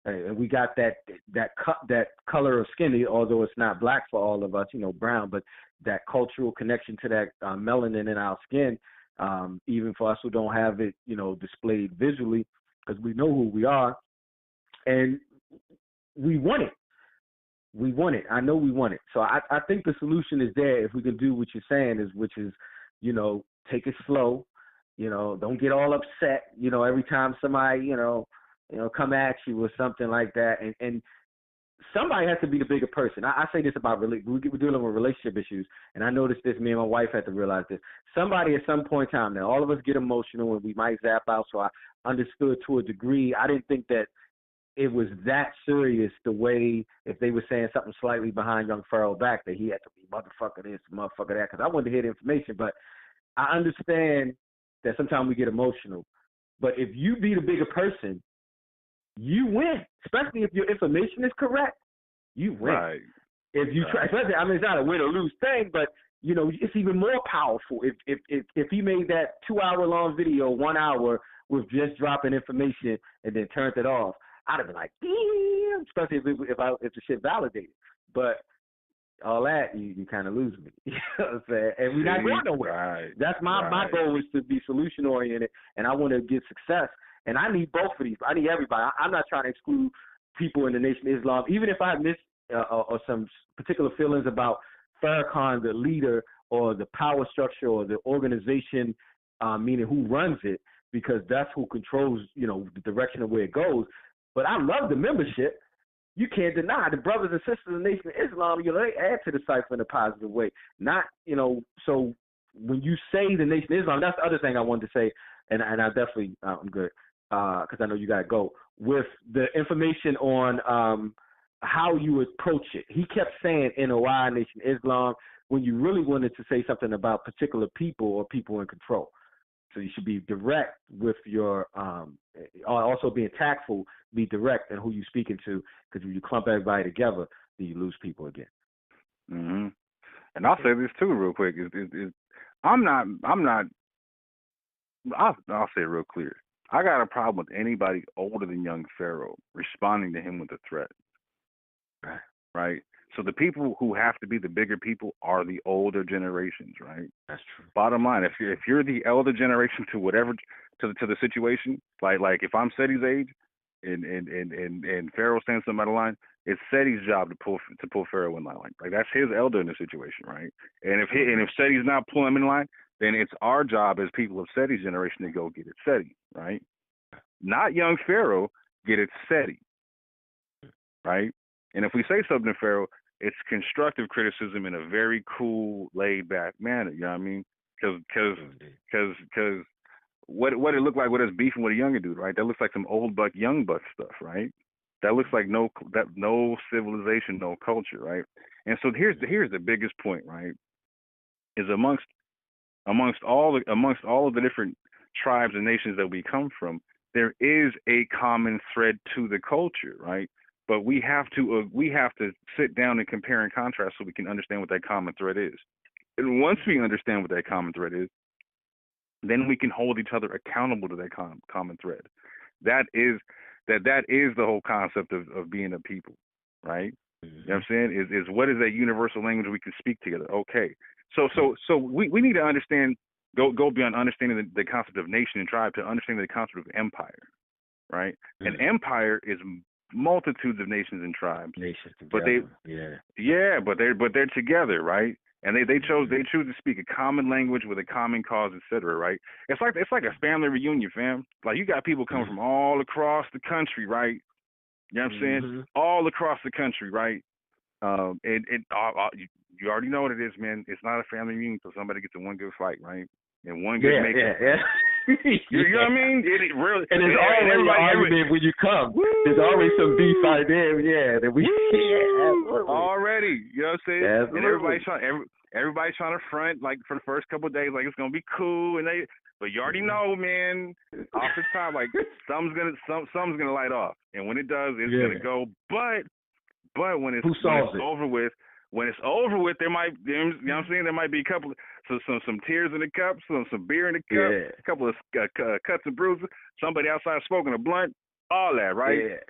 And we got that color of skin, although it's not black for all of us, brown, but that cultural connection to that melanin in our skin, even for us who don't have it, displayed visually, because we know who we are, and we want it. We want it. I know we want it. So I think the solution is there if we can do what you're saying, which is, take it slow, don't get all upset, every time somebody, come at you or something like that. And somebody has to be the bigger person. I say this about we're dealing with relationship issues, and I noticed this. Me and my wife had to realize this. Somebody at some point in time, now all of us get emotional and we might zap out. So I understood to a degree. I didn't think that it was that serious the way if they were saying something slightly behind young Pharaoh back that he had to be motherfucker this, motherfucker that, because I wanted to hear the information. But I understand that sometimes we get emotional. But if you be the bigger person, you win, especially if your information is correct. You win. Right. If you try, especially, I mean, it's not a win or lose thing, but it's even more powerful if he made that 2-hour-long video 1 hour with just dropping information and then turned it off. I'd have been like, damn, especially if the shit validated. But all that, you kind of lose me. You know what I'm saying? And we're not going nowhere. Right. That's my goal is to be solution oriented, and I want to get success. And I need both of these. I need everybody. I'm not trying to exclude people in the Nation of Islam, even if I miss or some particular feelings about Farrakhan, the leader, or the power structure, or the organization, meaning who runs it, because that's who controls, the direction of where it goes. But I love the membership. You can't deny the brothers and sisters of the Nation of Islam. They add to the cipher in a positive way. Not, So when you say the Nation of Islam, that's the other thing I wanted to say, and I definitely I'm good. Because I know you got to go, with the information on how you approach it. He kept saying NOI, Nation Islam, when you really wanted to say something about particular people or people in control. So you should be direct with your, also being tactful, be direct in who you're speaking to, because if you clump everybody together, then you lose people again. Mm-hmm. And I'll say this too real quick. I'll say it real clear. I got a problem with anybody older than young Pharaoh responding to him with a threat. Right? So the people who have to be the bigger people are the older generations, right? That's true. Bottom line, if you're the elder generation to whatever to the situation, like if I'm Seti's age and Pharaoh stands something out of line, it's Seti's job to pull Pharaoh in line. Like that's his elder in the situation, right? And if Seti's not pulling him in line, then it's our job as people of Seti's generation to go get it Seti, right? Not young Pharaoh, get it Seti, right? And if we say something to Pharaoh, it's constructive criticism in a very cool, laid-back manner. You know what I mean? Because what it looked like with us beefing with a younger dude, right? That looks like some old buck, young buck stuff, right? That looks like no civilization, no culture, right? And so here's the biggest point, right? Is amongst all of the different tribes and nations that we come from, there is a common thread to the culture, right? But we have to sit down and compare and contrast so we can understand what that common thread is. And once we understand what that common thread is, then we can hold each other accountable to that common thread. That is the whole concept of being a people, right? Mm-hmm. You know what I'm saying? Is what is that universal language we can speak together? Okay. So we need to understand, go beyond understanding the concept of nation and tribe to understand the concept of empire, right? Mm-hmm. An empire is multitudes of nations and tribes. Nations But together. but they're together, right? And they choose to speak a common language with a common cause, etc. Right? It's like a family reunion, fam. Like you got people coming from all across the country, right? You know what I'm saying? All across the country, right? You already know what it is, man. It's not a family reunion until somebody gets in one good fight, right? And one good makeup. You know what I mean? It really, and there's always an argument when you come. There's always some beef out there. Already. You know what I'm saying? Absolutely. And everybody's trying to front like for the first couple of days, like it's gonna be cool, but you already know, man. Off the top, like something's gonna light off, and when it does, it's gonna go. But when it's over with. When it's over with, there might, you know what I'm saying? There might be a couple, some tears in the cup, some beer in the cup, a couple of cuts and bruises, somebody outside smoking a blunt, all that, right?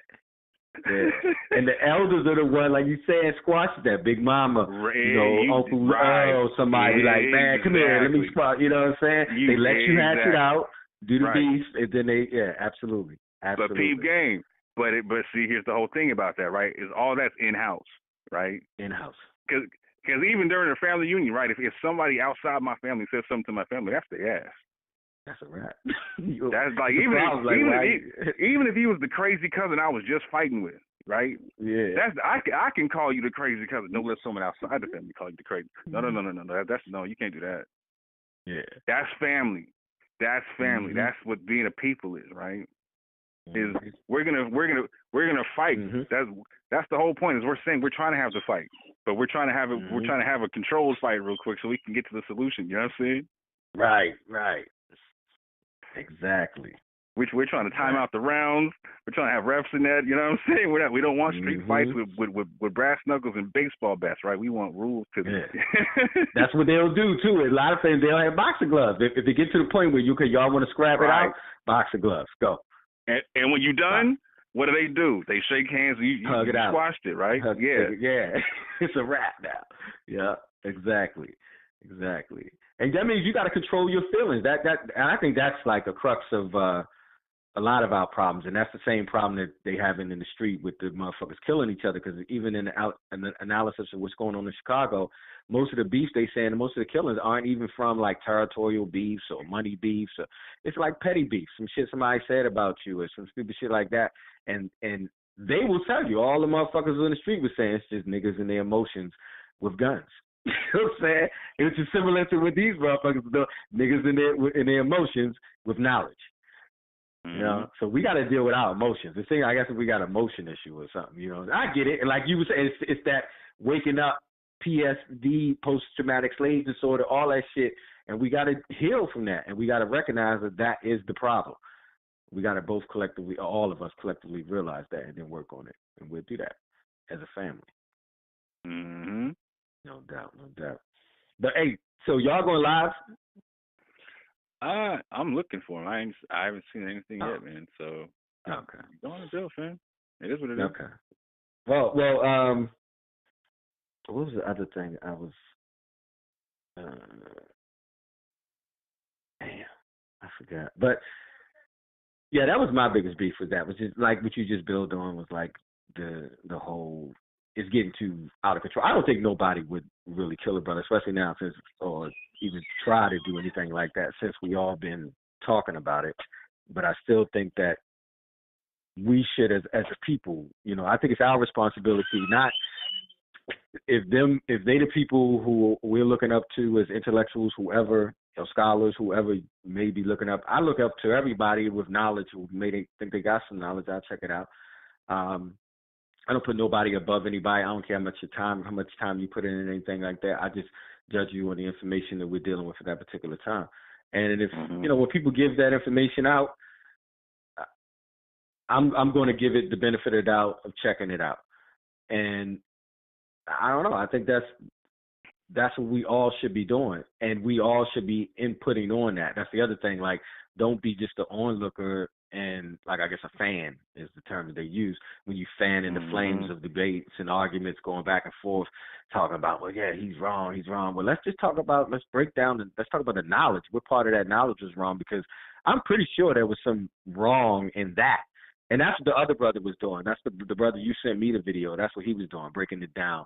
And the elders are the one, like you said, squash that. Big mama, Uncle Earl, somebody like, man, come here, let me squash. You know what I'm saying? They let you hash it out, do the beef, and then they, absolutely. But peep game. But see, here's the whole thing about that, right? Is all that's in-house, right? In-house. Because even during a family union, right, if somebody outside my family says something to my family, that's their ass. That's a wrap. That's like even if he was the crazy cousin I was just fighting with, right? Yeah. I can call you the crazy cousin. Don't let someone outside the family call you the crazy. No. That's you can't do that. Yeah. That's family. That's family. That's what being a people is, right? Is we're gonna fight. That's the whole point. Is we're saying we're trying to have the fight, but we're trying to have it. We're trying to have a controlled fight real quick so we can get to the solution. You know what I'm saying? Right. Exactly. Which we're trying to time out the rounds. We're trying to have refs in that. You know what I'm saying? We don't want street fights with brass knuckles and baseball bats, right? We want rules to the. That's what they'll do too. A lot of things they'll have boxing gloves. If they get to the point where y'all want to scrap it out, boxing gloves, go. And when you're done, what do? They shake hands and you hug it out. Squashed it, right? Yeah. It's a wrap now. Yeah, exactly. And that means you got to control your feelings. And I think that's like a crux of a lot of our problems, and that's the same problem that they having in the street with the motherfuckers killing each other. Because even in the analysis of what's going on in Chicago, most of the beef they saying, most of the killings aren't even from like territorial beefs or money beefs. It's like petty beef, some shit somebody said about you or some stupid shit like that. And they will tell you, all the motherfuckers on the street were saying it's just niggas and their emotions with guns. You know what I'm saying? It's just similar to what these motherfuckers do, niggas in their emotions with knowledge. You know, so we got to deal with our emotions. The thing, I guess, if we got an emotion issue or something, you know, I get it. And like you were saying, it's that waking up, PSD, post-traumatic slave disorder, all that shit, and we got to heal from that, and we got to recognize that is the problem. We got to both collectively, all of us collectively, realize that and then work on it, and we'll do that as a family. No doubt. But hey, so y'all going live? I'm looking for him. I haven't seen anything yet, man. So okay, go on the bill, fam. It is what it is. Okay. Well, what was the other thing I was? Damn, I forgot. But yeah, that was my biggest beef with that. Was just like what you just built on was like the whole. It's getting too out of control. I don't think nobody would really kill a brother, especially now, or even try to do anything like that since we all been talking about it. But I still think that we should, as a people, you know, I think it's our responsibility, not if they the people who we're looking up to as intellectuals, whoever, you know, scholars, whoever may be looking up. I look up to everybody with knowledge who may think they got some knowledge. I'll check it out. I don't put nobody above anybody. I don't care how much time you put in anything like that. I just judge you on the information that we're dealing with at that particular time. And if you know, when people give that information out, I'm going to give it the benefit of the doubt of checking it out. And I don't know. I think that's what we all should be doing, and we all should be inputting on that. That's the other thing. Like, don't be just an onlooker. And like, I guess a fan is the term that they use when you fan in the flames of debates and arguments going back and forth, talking about, well, yeah, he's wrong. Well, let's talk about the knowledge. What part of that knowledge was wrong? Because I'm pretty sure there was some wrong in that. And that's what the other brother was doing. That's the brother you sent me the video. That's what he was doing, breaking it down,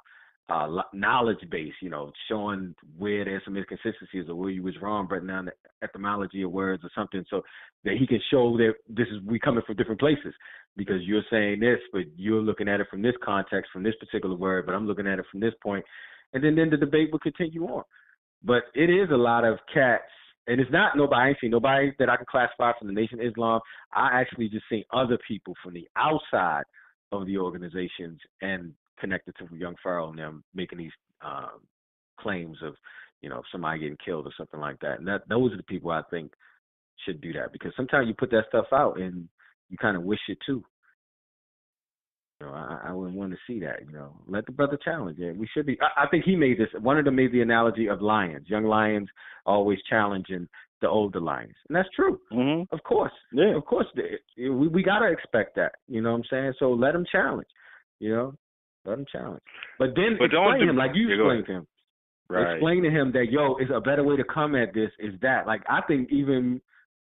knowledge base. Showing where there's some inconsistencies or where you was wrong, breaking down the etymology of words or something, so that he can show that we coming from different places, because you're saying this, but you're looking at it from this context, from this particular word, but I'm looking at it from this point, and then the debate will continue on. But it is a lot of cats. And it's not nobody, I ain't seen nobody that I can classify from the Nation of Islam. I actually just seen other people from the outside of the organizations and connected to young Pharaoh and them making these claims of, somebody getting killed or something like that. And those are the people I think should do that, because sometimes you put that stuff out and you kind of wish it too. I wouldn't want to see that. Let the brother challenge it. We should be. I think he made this. One of them made the analogy of lions. Young lions always challenging the older lions, and that's true. Mm-hmm. Of course, yeah, of course. We gotta expect that. You know what I'm saying? So let him challenge. Let him challenge. But then explain him like you explained to him. Right. Explain to him that it's a better way to come at this. Is that I think even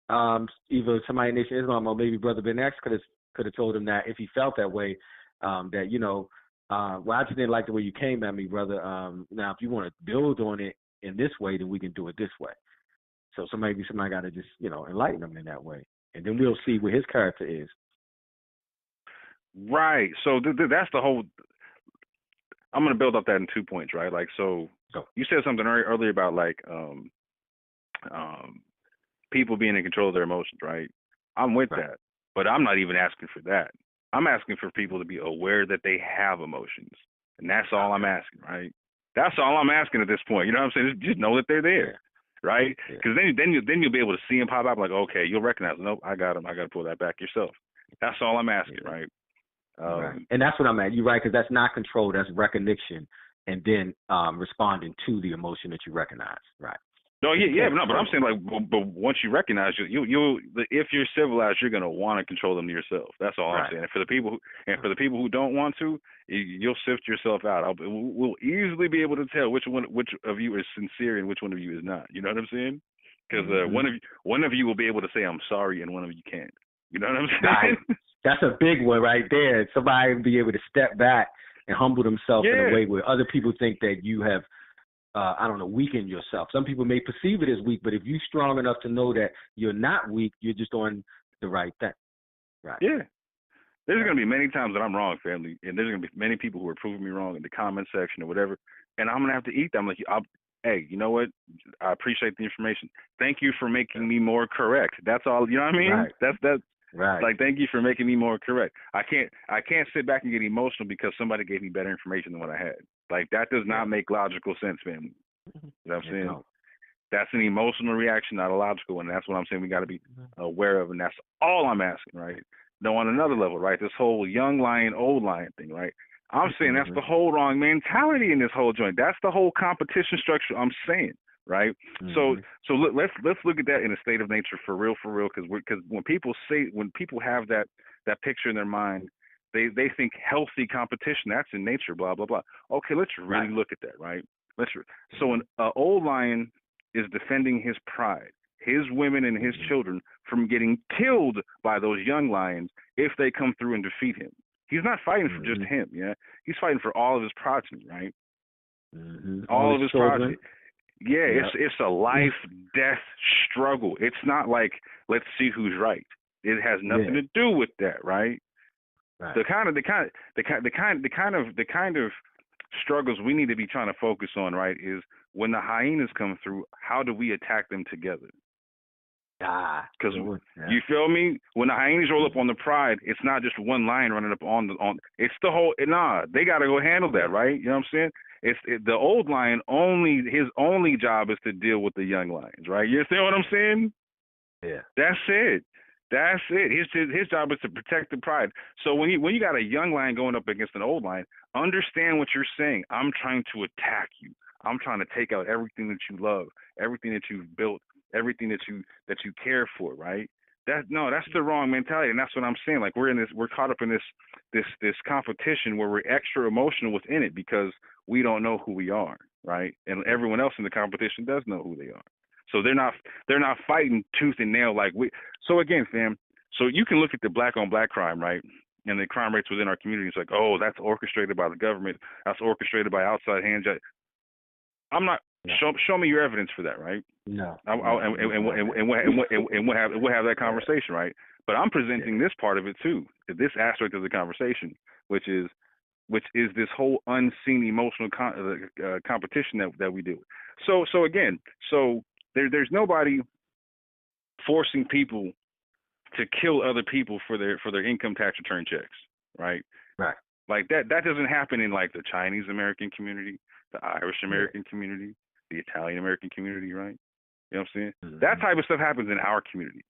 either somebody in Nation of Islam or maybe Brother Ben X could have told him that if he felt that way. Well, I just didn't like the way you came at me, brother. Now, if you want to build on it in this way, then we can do it this way. So somebody got to just, enlighten him in that way. And then we'll see what his character is. Right. So that's the whole, I'm going to build up that in 2 points, right? Like, so you said something earlier about like people being in control of their emotions, right? I'm with that, but I'm not even asking for that. I'm asking for people to be aware that they have emotions, and that's all I'm asking, right? That's all I'm asking at this point. You know what I'm saying? Just know that they're there, right? Because then you'll be able to see them pop up. Like, okay, you'll recognize. Nope, I got them. I got to pull that back yourself. That's all I'm asking, right? Right. And that's what I'm at. You're right, because that's not control. That's recognition, and then responding to the emotion that you recognize. Right. No, but I'm saying like, but once you recognize you if you're civilized, you're gonna want to control them to yourself. That's all I'm saying. And for the people who don't want to, you'll sift yourself out. We'll easily be able to tell which of you is sincere and which one of you is not. You know what I'm saying? Because one of you will be able to say I'm sorry, and one of you can't. You know what I'm saying? Right. That's a big one right there. Somebody will be able to step back and humble themselves in a way where other people think that you have. Weaken yourself. Some people may perceive it as weak, but if you're strong enough to know that you're not weak, you're just doing the right thing. Right. Yeah. There's going to be many times that I'm wrong, family, and there's going to be many people who are proving me wrong in the comment section or whatever, and I'm going to have to eat them. Like, hey, you know what? I appreciate the information. Thank you for making me more correct. That's all. You know what I mean? Right. That's right. Like, thank you for making me more correct. I can't sit back and get emotional because somebody gave me better information than what I had. Like, that does not make logical sense, family. You know what I'm saying? That's an emotional reaction, not a logical one. That's what I'm saying we got to be aware of, and that's all I'm asking, right? Now, on another level, right, this whole young lion, old lion thing, right? I'm saying that's the whole wrong mentality in this whole joint. That's the whole competition structure I'm saying, right? So let's look at that in a state of nature for real, because when people have that picture in their mind, they think healthy competition, that's in nature, blah blah blah. Okay, let's really look at that, right? So an old lion is defending his pride, his women and his children from getting killed by those young lions if they come through and defeat him. He's not fighting for just him, he's fighting for all of his progeny, right? All of his progeny. Yeah, it's a life-death struggle. It's not like, let's see who's right. It has nothing to do with that, right? The kind of struggles we need to be trying to focus on, right, is when the hyenas come through, how do we attack them together? Because you feel me? When the hyenas roll up on the pride, it's not just one lion running up on it's the whole. They got to go handle that, right? You know what I'm saying? The old lion his only job is to deal with the young lions, right? You understand what I'm saying? Yeah. That's it. His job is to protect the pride. So when you got a young lion going up against an old lion, understand what you're saying. I'm trying to attack you. I'm trying to take out everything that you love, everything that you've built, everything that you care for, right? That's the wrong mentality, and that's what I'm saying. Like, we're caught up in this competition where we're extra emotional within it because we don't know who we are, right? And everyone else in the competition does know who they are. So they're not fighting tooth and nail like we. So again, fam. So you can look at the black on black crime, right? And the crime rates within our community. It's like, oh, that's orchestrated by the government. That's orchestrated by outside hands. I'm not. Show me your evidence for that, right? No. And we'll have that conversation, right? But I'm presenting this part of it too, this aspect of the conversation, which is this whole unseen emotional competition that we do. So again, there's nobody forcing people to kill other people for their income tax return checks, right? Right. Like that doesn't happen in like the Chinese American community, the Irish American community, the Italian American community, right? You know what I'm saying? Mm-hmm. That type of stuff happens in our community.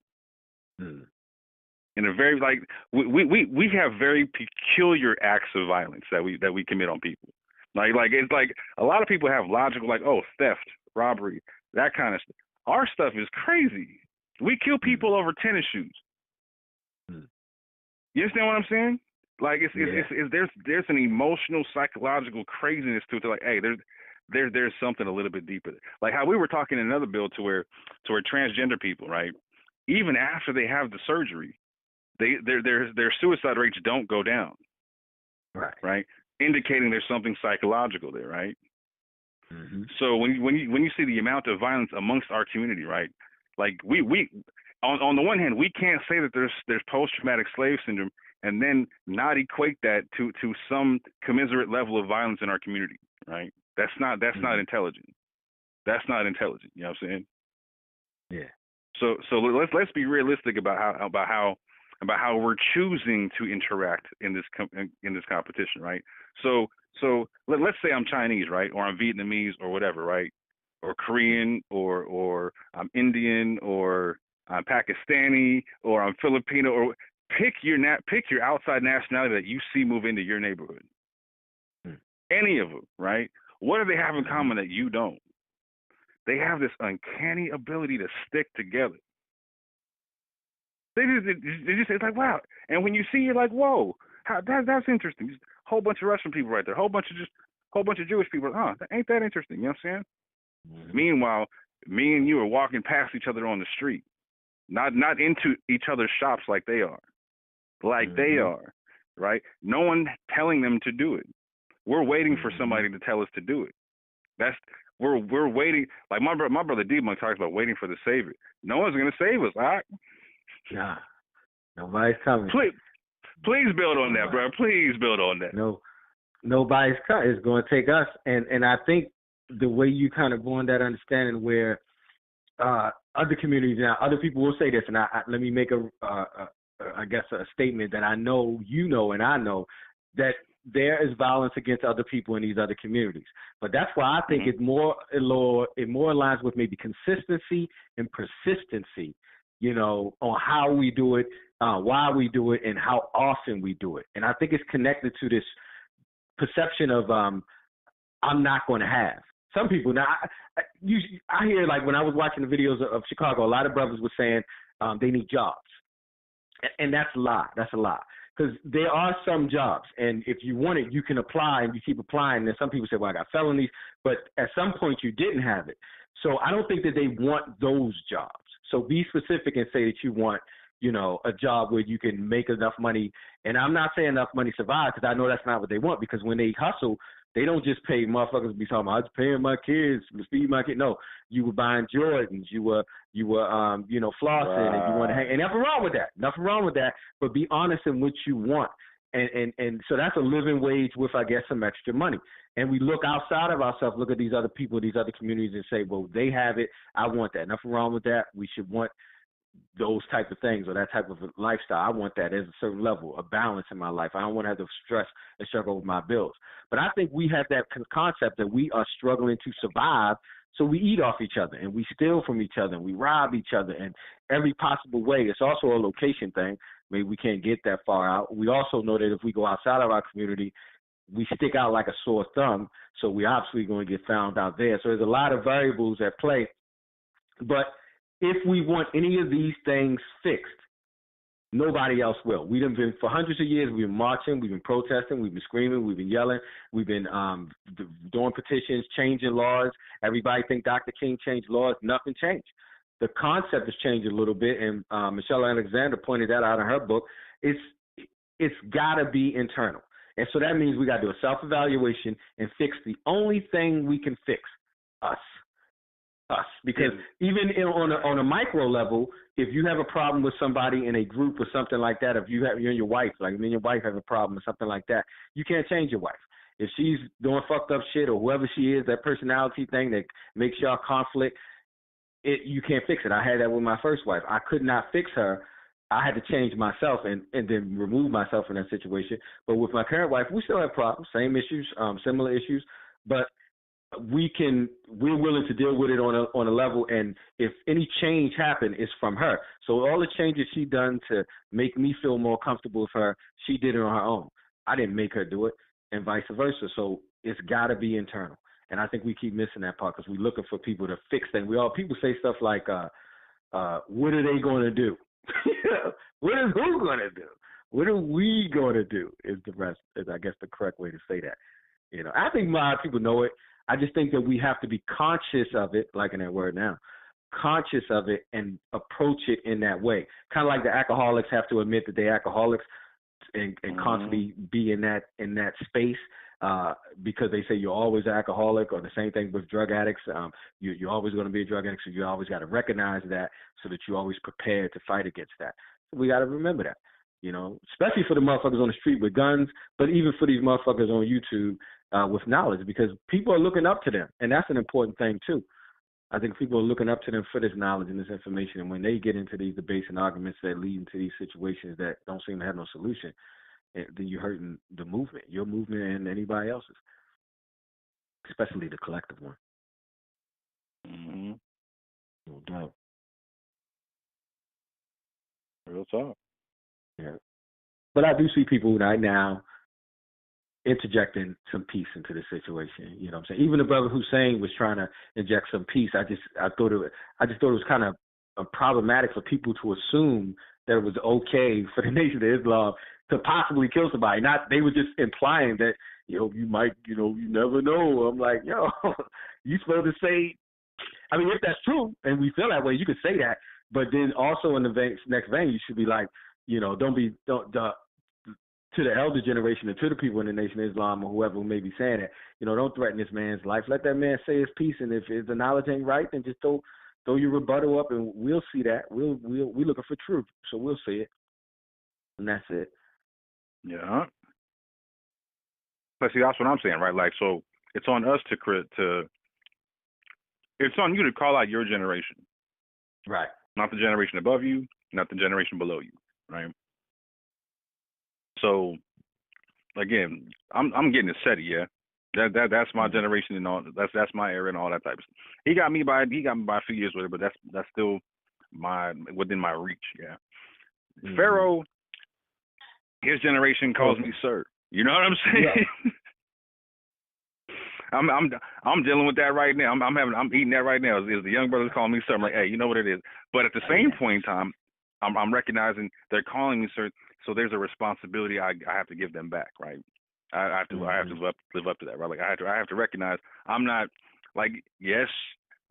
Mm-hmm. In a very like we have very peculiar acts of violence that we commit on people. Like it's like a lot of people have logical like, oh, theft, robbery, that kind of stuff. Our stuff is crazy. We kill people over tennis shoes. Mm-hmm. You understand what I'm saying? Like it's there's an emotional, psychological craziness to it. To like, hey, there's something a little bit deeper. Like how we were talking in another bill to where transgender people, right? Even after they have the surgery, their suicide rates don't go down. Right? Indicating there's something psychological there, right? Mm-hmm. So when you see the amount of violence amongst our community, right? Like we on the one hand, we can't say that there's post-traumatic slave syndrome and then not equate that to some commiserate level of violence in our community, right? That's not intelligent. That's not intelligent. You know what I'm saying? Yeah. So let's be realistic about how we're choosing to interact in this competition, right? So let's say I'm Chinese, right, or I'm Vietnamese or whatever, right, or Korean or I'm Indian or I'm Pakistani or I'm Filipino, or pick your outside nationality that you see move into your neighborhood. Any of them, right? What do they have in common that you don't? They have this uncanny ability to stick together. They just it's like, wow. And when you see, you're like, whoa, that's interesting. Just a whole bunch of Russian people right there, whole bunch of Jewish people. Ain't that interesting? You know what I'm saying? Mm-hmm. Meanwhile, me and you are walking past each other on the street, not into each other's shops like they are, they are, right? No one telling them to do it. We're waiting for somebody to tell us to do it. We're waiting. Like my brother D-Monk talks about waiting for the savior. No one's gonna save us, all right? Nah, nobody's coming. Please build on that, bro. Please build on that. No, nobody's coming. It's going to take us. And I think the way you kind of go on that understanding where other communities now, other people will say this, and let me make a statement that I know you know and I know, that there is violence against other people in these other communities. But that's why I think it more aligns with maybe consistency and persistency, on how we do it, why we do it, and how often we do it. And I think it's connected to this perception of I'm not going to have. Some people, now, I hear, like, when I was watching the videos of Chicago, a lot of brothers were saying they need jobs. And that's a lie. That's a lie. Because there are some jobs, and if you want it, you can apply, and you keep applying. And some people say, well, I got felonies, but at some point you didn't have it. So I don't think that they want those jobs. So be specific and say that you want, a job where you can make enough money. And I'm not saying enough money survive, because I know that's not what they want, because when they hustle, they don't just pay motherfuckers be talking about, I was paying my kids to feed my kids. No, you were buying Jordans, you were flossing, and you want to hang. And nothing wrong with that. But be honest in what you want, and so that's a living wage with, I guess, some extra money. And we look outside of ourselves, look at these other people, these other communities, and say, well, they have it, I want that. Nothing wrong with that. We should want those type of things or that type of lifestyle. I want that as a certain level, a balance in my life. I don't want to have to stress and struggle with my bills. But I think we have that concept that we are struggling to survive, so we eat off each other and we steal from each other and we rob each other in every possible way. It's also a location thing. Maybe we can't get that far out. We also know that if we go outside of our community, we stick out like a sore thumb, so we're obviously going to get found out there. So there's a lot of variables at play. But if we want any of these things fixed, nobody else will. We've been, for hundreds of years, we've been marching, we've been protesting, we've been screaming, we've been yelling, we've been doing petitions, changing laws. Everybody think Dr. King changed laws. Nothing changed. the concept has changed a little bit, and Michelle Alexander pointed that out in her book. It's got to be internal, and so that means we got to do a self-evaluation and fix the only thing we can fix: us. Because even on a micro level, if you have a problem with somebody in a group or something like that, if you and your wife, like me and your wife have a problem or something like that, you can't change your wife. If she's doing fucked up shit or whoever she is, that personality thing that makes y'all conflict, you can't fix it. I had that with my first wife. I could not fix her. I had to change myself and then remove myself from that situation. But with my current wife, we still have problems, same issues, similar issues, but we're willing to deal with it on a level, and if any change happened, it's from her. So all the changes she done to make me feel more comfortable with her, she did it on her own. I didn't make her do it, and vice versa. So it's got to be internal, and I think we keep missing that part because we're looking for people to fix things. People say stuff like, "What are they going to do?" What is who going to do? What are we going to do? Is I guess the correct way to say that. I think a lot of people know it. I just think that we have to be conscious of it, liking that word now, conscious of it and approach it in that way. Kind of like the alcoholics have to admit that they're alcoholics and constantly be in that space because they say you're always an alcoholic, or the same thing with drug addicts. You're always going to be a drug addict, so you always got to recognize that so that you're always prepared to fight against that. So we got to remember that. Especially for the motherfuckers on the street with guns, but even for these motherfuckers on YouTube with knowledge, because people are looking up to them, and that's an important thing too. I think people are looking up to them for this knowledge and this information, and when they get into these debates and arguments that lead into these situations that don't seem to have no solution, then you're hurting the movement, your movement and anybody else's, especially the collective one. Mm-hmm. No doubt. Real talk. Yeah. But I do see people right now interjecting some peace into the situation. You know what I'm saying? Even the brother Hussein was trying to inject some peace. I just thought it was kind of problematic for people to assume that it was okay for the Nation of Islam to possibly kill somebody. Not, they were just implying that, you might, you never know. I'm like, you supposed to say, I mean, if that's true and we feel that way, you could say that. But then also in the next vein, you should be like, to the elder generation and to the people in the Nation of Islam or whoever may be saying it, don't threaten this man's life. Let that man say his piece, and if the knowledge ain't right, then just throw your rebuttal up, and we'll see that. We're looking for truth, so we'll see it, and that's it. Yeah. But see, that's what I'm saying, right? Like, so it's on us it's on you to call out your generation, right? Not the generation above you, not the generation below you, right? So, again, I'm getting a Seti, yeah. That's my generation and all. That's my era and all that type of stuff. He got me by a few years with it, but that's still within my reach, yeah. Mm-hmm. Pharaoh, his generation calls me sir. You know what I'm saying? Yeah. I'm dealing with that right now. I'm eating that right now. Is the young brothers calling me sir? I'm like, hey, you know what it is. But at the same point in time, I'm recognizing they're calling me sir. So there's a responsibility I have to give them back, right? I have to live up to that, right? Like I have to recognize I'm not like, yes,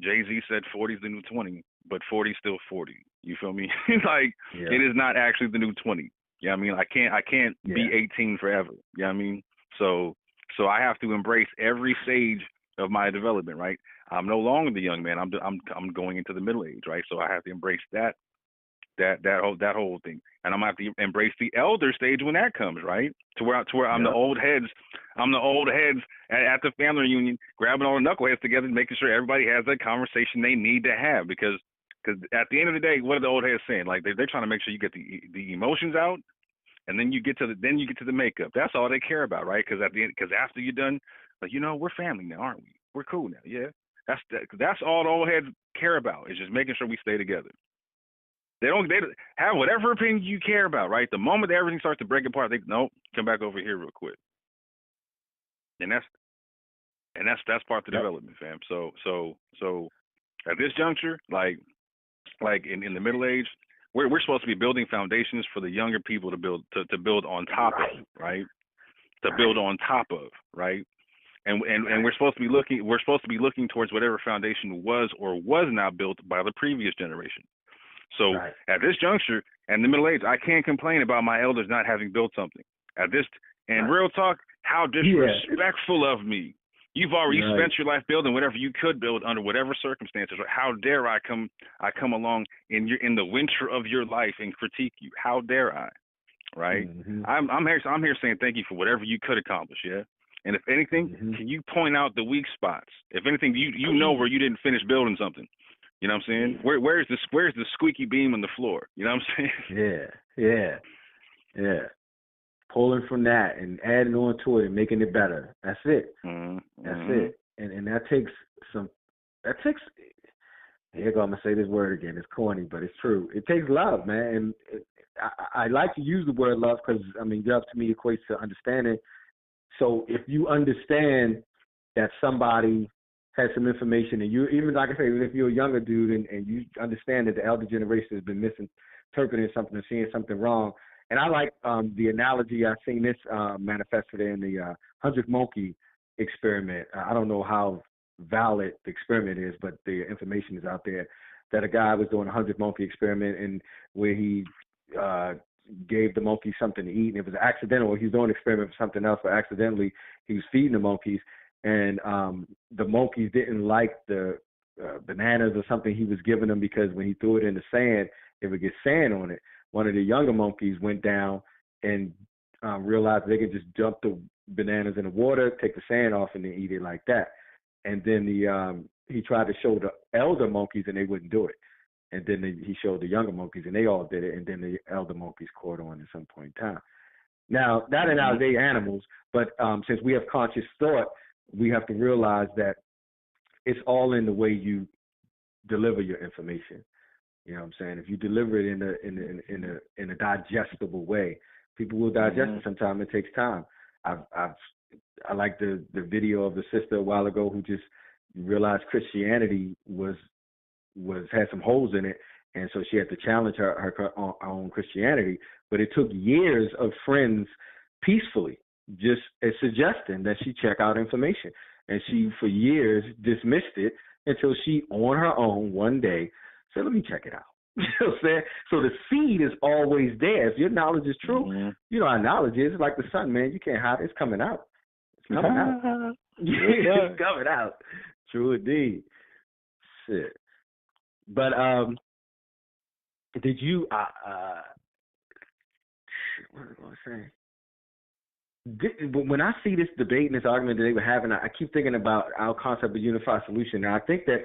Jay-Z said 40 is the new 20, but 40 is still 40. You feel me? It is not actually the new 20. You know what I mean? I can't be 18 forever. You know what I mean? So I have to embrace every stage of my development, right? I'm no longer the young man. I'm going into the middle age, right? So I have to embrace that whole thing, and I'm gonna have to embrace the elder stage when that comes, right? To where I'm the old heads. I'm the old heads at the family reunion, grabbing all the knuckleheads together, making sure everybody has that conversation they need to have. Because at the end of the day, what are the old heads saying? Like they're trying to make sure you get the emotions out, and then you get to the makeup. That's all they care about, right? Because after you're done, like, we're family now, aren't we? We're cool now, yeah. That's all the old heads care about, is just making sure we stay together. They have whatever opinion you care about, right? The moment that everything starts to break apart, they nope, come back over here real quick. And that's part of the development, fam. So at this juncture, like in the middle age, we're supposed to be building foundations for the younger people to build on top of, right? To build on top of, right? and we're supposed to be looking towards whatever foundation was or was not built by the previous generation. So at this juncture, in the Middle Age, I can't complain about my elders not having built something. Real talk, how disrespectful of me. You've already spent your life building whatever you could build under whatever circumstances. How dare I come along in the winter of your life and critique you? How dare I? Right? Mm-hmm. I'm here saying thank you for whatever you could accomplish. Yeah. And if anything, can you point out the weak spots? If anything, you know where you didn't finish building something. You know what I'm saying? Where's the squeaky beam on the floor? You know what I'm saying? Yeah. Pulling from that and adding on to it and making it better. That's it. That's it. And that takes here I'm gonna say this word again. It's corny, but it's true. It takes love, man. And I like to use the word love because love to me equates to understanding. So if you understand that somebody has some information, and you, even like I say, if you're a younger dude and you understand that the elder generation has been misinterpreting something or seeing something wrong. And I like the analogy, I've seen this manifested in the 100 monkey experiment. I don't know how valid the experiment is, but the information is out there that a guy was doing a 100 monkey experiment, and where he gave the monkeys something to eat, and it was accidental. He was doing an experiment for something else, but accidentally he was feeding the monkeys, and the monkeys didn't like the bananas or something he was giving them, because when he threw it in the sand, it would get sand on it. One of the younger monkeys went down and realized they could just dump the bananas in the water, take the sand off, and then eat it like that. And then he tried to show the elder monkeys, and they wouldn't do it. And then he showed the younger monkeys, and they all did it. And then the elder monkeys caught on at some point in time. Now, that analogy, they animals, but since we have conscious thought, we have to realize that it's all in the way you deliver your information. You know what I'm saying? If you deliver it in a digestible way, people will digest it. Sometimes it takes time. I like the video of the sister a while ago who just realized Christianity had some holes in it, and so she had to challenge her own Christianity. But it took years of friends peacefully just suggesting that she check out information, and she for years dismissed it until she on her own one day said, let me check it out. You know what I'm saying? So the seed is always there. If your knowledge is true, you know how knowledge is. It's like the sun, man. You can't hide it. It's coming out. It's coming out. It's coming out. True indeed. Shit. But did you what was I going to say? When I see this debate and this argument that they were having, I keep thinking about our concept of unified solution. Now, I think that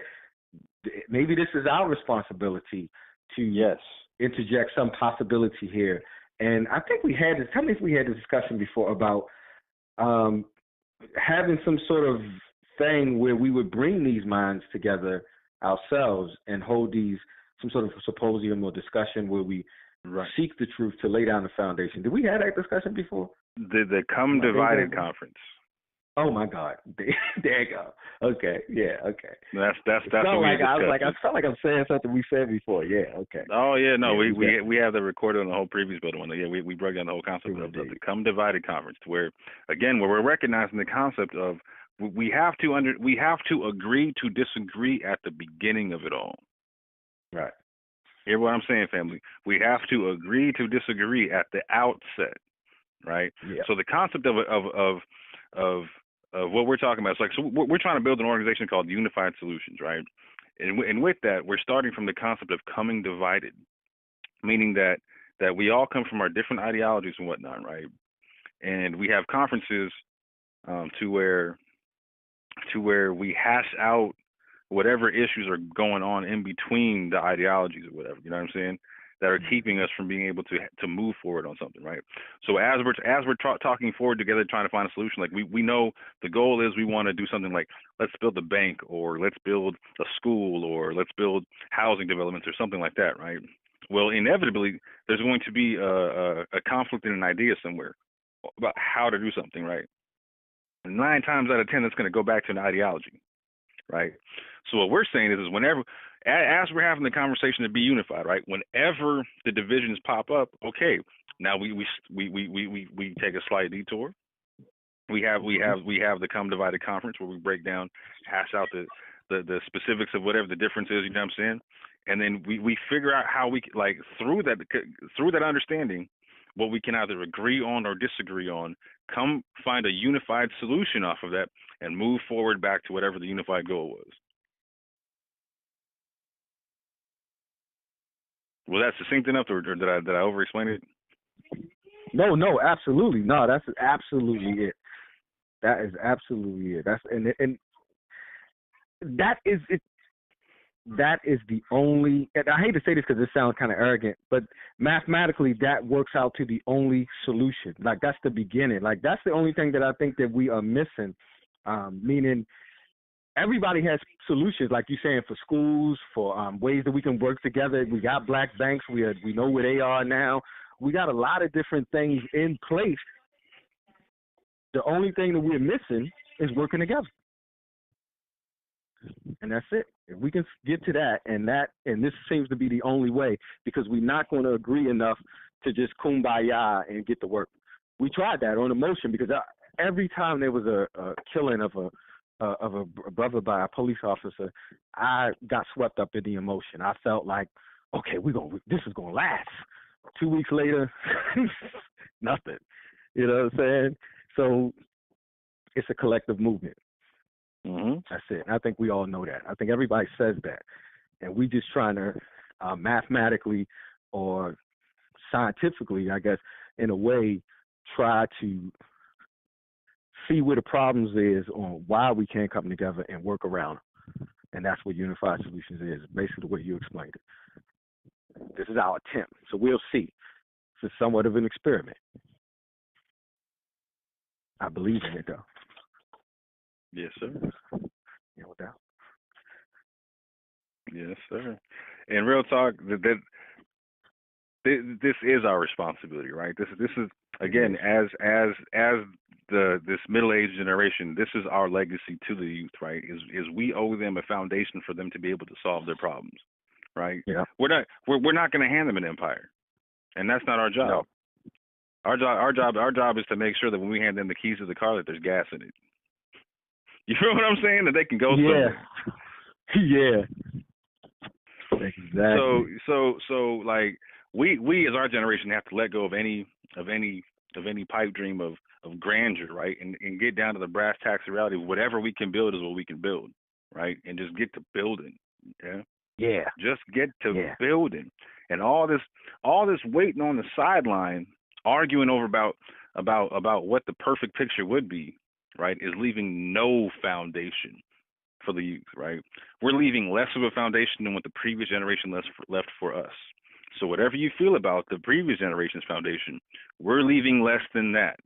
maybe this is our responsibility to interject some possibility here. And I think we had this. Tell me if we had this discussion before about having some sort of thing where we would bring these minds together ourselves and hold some sort of symposium or discussion where we seek the truth to lay down the foundation. Did we have that discussion before? The Come Divided conference. Oh my God! There you go. Okay, yeah, okay. That's what I felt like I'm saying something we said before. Yeah, okay. Oh yeah, no, we have the recorded on the whole previous building one. Yeah, we broke down the whole concept of the Come Divided conference, where we're recognizing the concept of we have to agree to disagree at the beginning of it all. Right. Hear what I'm saying, family? We have to agree to disagree at the outset, right? Yeah. So the concept of what we're talking about, so we're trying to build an organization called Unified Solutions, right? And with that, we're starting from the concept of coming divided, meaning that we all come from our different ideologies and whatnot, right? And we have conferences to where we hash out whatever issues are going on in between the ideologies or whatever, you know what I'm saying, that are keeping us from being able to move forward on something, right? So as we're talking forward together, trying to find a solution, like we know the goal is we want to do something like, let's build a bank, or let's build a school, or let's build housing developments or something like that, right? Well, inevitably, there's going to be a conflict in an idea somewhere about how to do something, right? And 9 times out of 10, it's going to go back to an ideology, right? So what we're saying is whenever, as we're having the conversation to be unified, right? Whenever the divisions pop up, okay, now we take a slight detour, We have the Come Divided conference where we break down, hash out the specifics of whatever the difference is. You know what I'm saying? And then we figure out how we like through that understanding what we can either agree on or disagree on. Come find a unified solution off of that and move forward back to whatever the unified goal was. Was that succinct enough, or did I over-explain it? No, absolutely. No, that's absolutely it. That is absolutely it. That's and that is it. That is the only. And I hate to say this because it sounds kind of arrogant, but mathematically, that works out to the only solution. Like that's the beginning. Like that's the only thing that I think that we are missing. Meaning, everybody has solutions, like you're saying, for schools, for ways that we can work together. We got black banks. We know where they are now. We got a lot of different things in place. The only thing that we're missing is working together. And that's it. If we can get to that, and this seems to be the only way, because we're not going to agree enough to just kumbaya and get to work. We tried that on emotion, because every time there was a killing of a brother by a police officer, I got swept up in the emotion. I felt like, okay, this is gonna last. 2 weeks later, nothing. You know what I'm saying? So it's a collective movement. Mm-hmm. That's it. And I think we all know that. I think everybody says that, and we just trying to mathematically or scientifically, I guess, in a way, try to see where the problems is on why we can't come together and work around them. And that's what Unified Solutions is, basically the way you explained it. This is our attempt. So we'll see. It's somewhat of an experiment. I believe in it, though. Yes, sir. No doubt. Yes, sir. And real talk, this is our responsibility, right? This is again, as this middle-aged generation, this is our legacy to the youth, right? Is we owe them a foundation for them to be able to solve their problems, right? Yeah. We're not going to hand them an empire, and that's not our job. No. Our job is to make sure that when we hand them the keys to the car, that there's gas in it. You know what I'm saying? That they can go somewhere. Yeah. Exactly. So like we as our generation have to let go of any pipe dream of grandeur, right? And get down to the brass tacks of reality. Whatever we can build is what we can build, right? And just get to building. Yeah. Yeah. Just get to building. And all this waiting on the sideline, arguing over about what the perfect picture would be, right, is leaving no foundation for the youth, right? We're leaving less of a foundation than what the previous generation left for us. So whatever you feel about the previous generation's foundation, we're leaving less than that.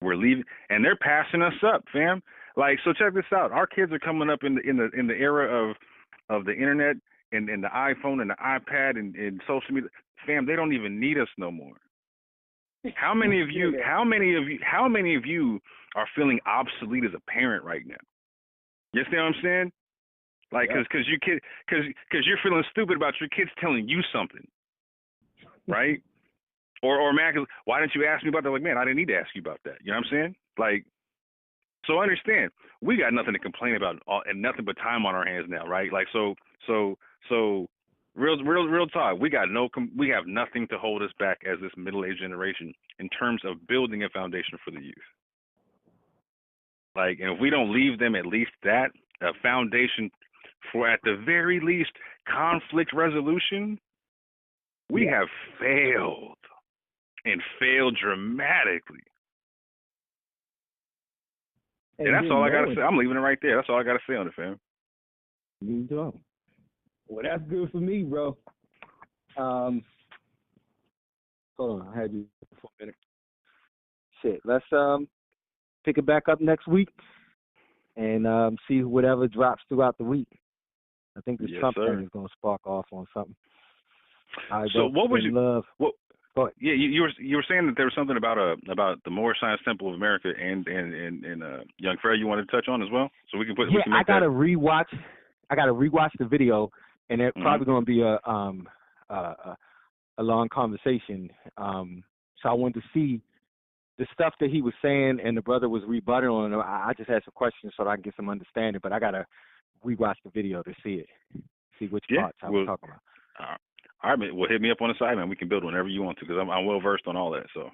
We're leaving, and they're passing us up, fam. Like, so check this out. Our kids are coming up in the era of the internet and the iPhone and the iPad and social media. Fam, they don't even need us no more. How many of you are feeling obsolete as a parent right now? You understand what I'm saying? Like, because you're feeling stupid about your kids telling you something, right? or man, why didn't you ask me about that? Like, man, I didn't need to ask you about that. You know what I'm saying? Like, so understand, we got nothing to complain about and nothing but time on our hands now, right? Like, so real talk. We have nothing to hold us back as this middle-aged generation in terms of building a foundation for the youth. Like, and if we don't leave them at least that, a foundation for, at the very least, conflict resolution, we have failed, and failed dramatically. And that's all I got to say. I'm leaving it right there. That's all I got to say on it, fam. Me too. Well, that's good for me, bro. Hold on, I had you for a minute. Shit, let's pick it back up next week and see whatever drops throughout the week. I think this Trump thing is going to spark off on something. So what was love? Yeah, you were saying that there was something about the Moorish Science Temple of America and Young Pharaoh you wanted to touch on as well, so we can put. Yeah, I gotta rewatch the video, and it's probably going to be a long conversation. So I wanted to see the stuff that he was saying and the brother was rebutting on him, I just had some questions so that I can get some understanding, but I gotta rewatch the video to see it, see which parts I was talking about. All right, man. Well, hit me up on the side, man. We can build whenever you want to, because I'm well versed on all that. So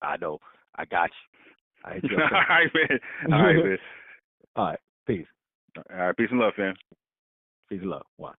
I know. I got you. all right, man. All right, man. All right. Peace. All right. Peace and love, fam. Peace and love. One.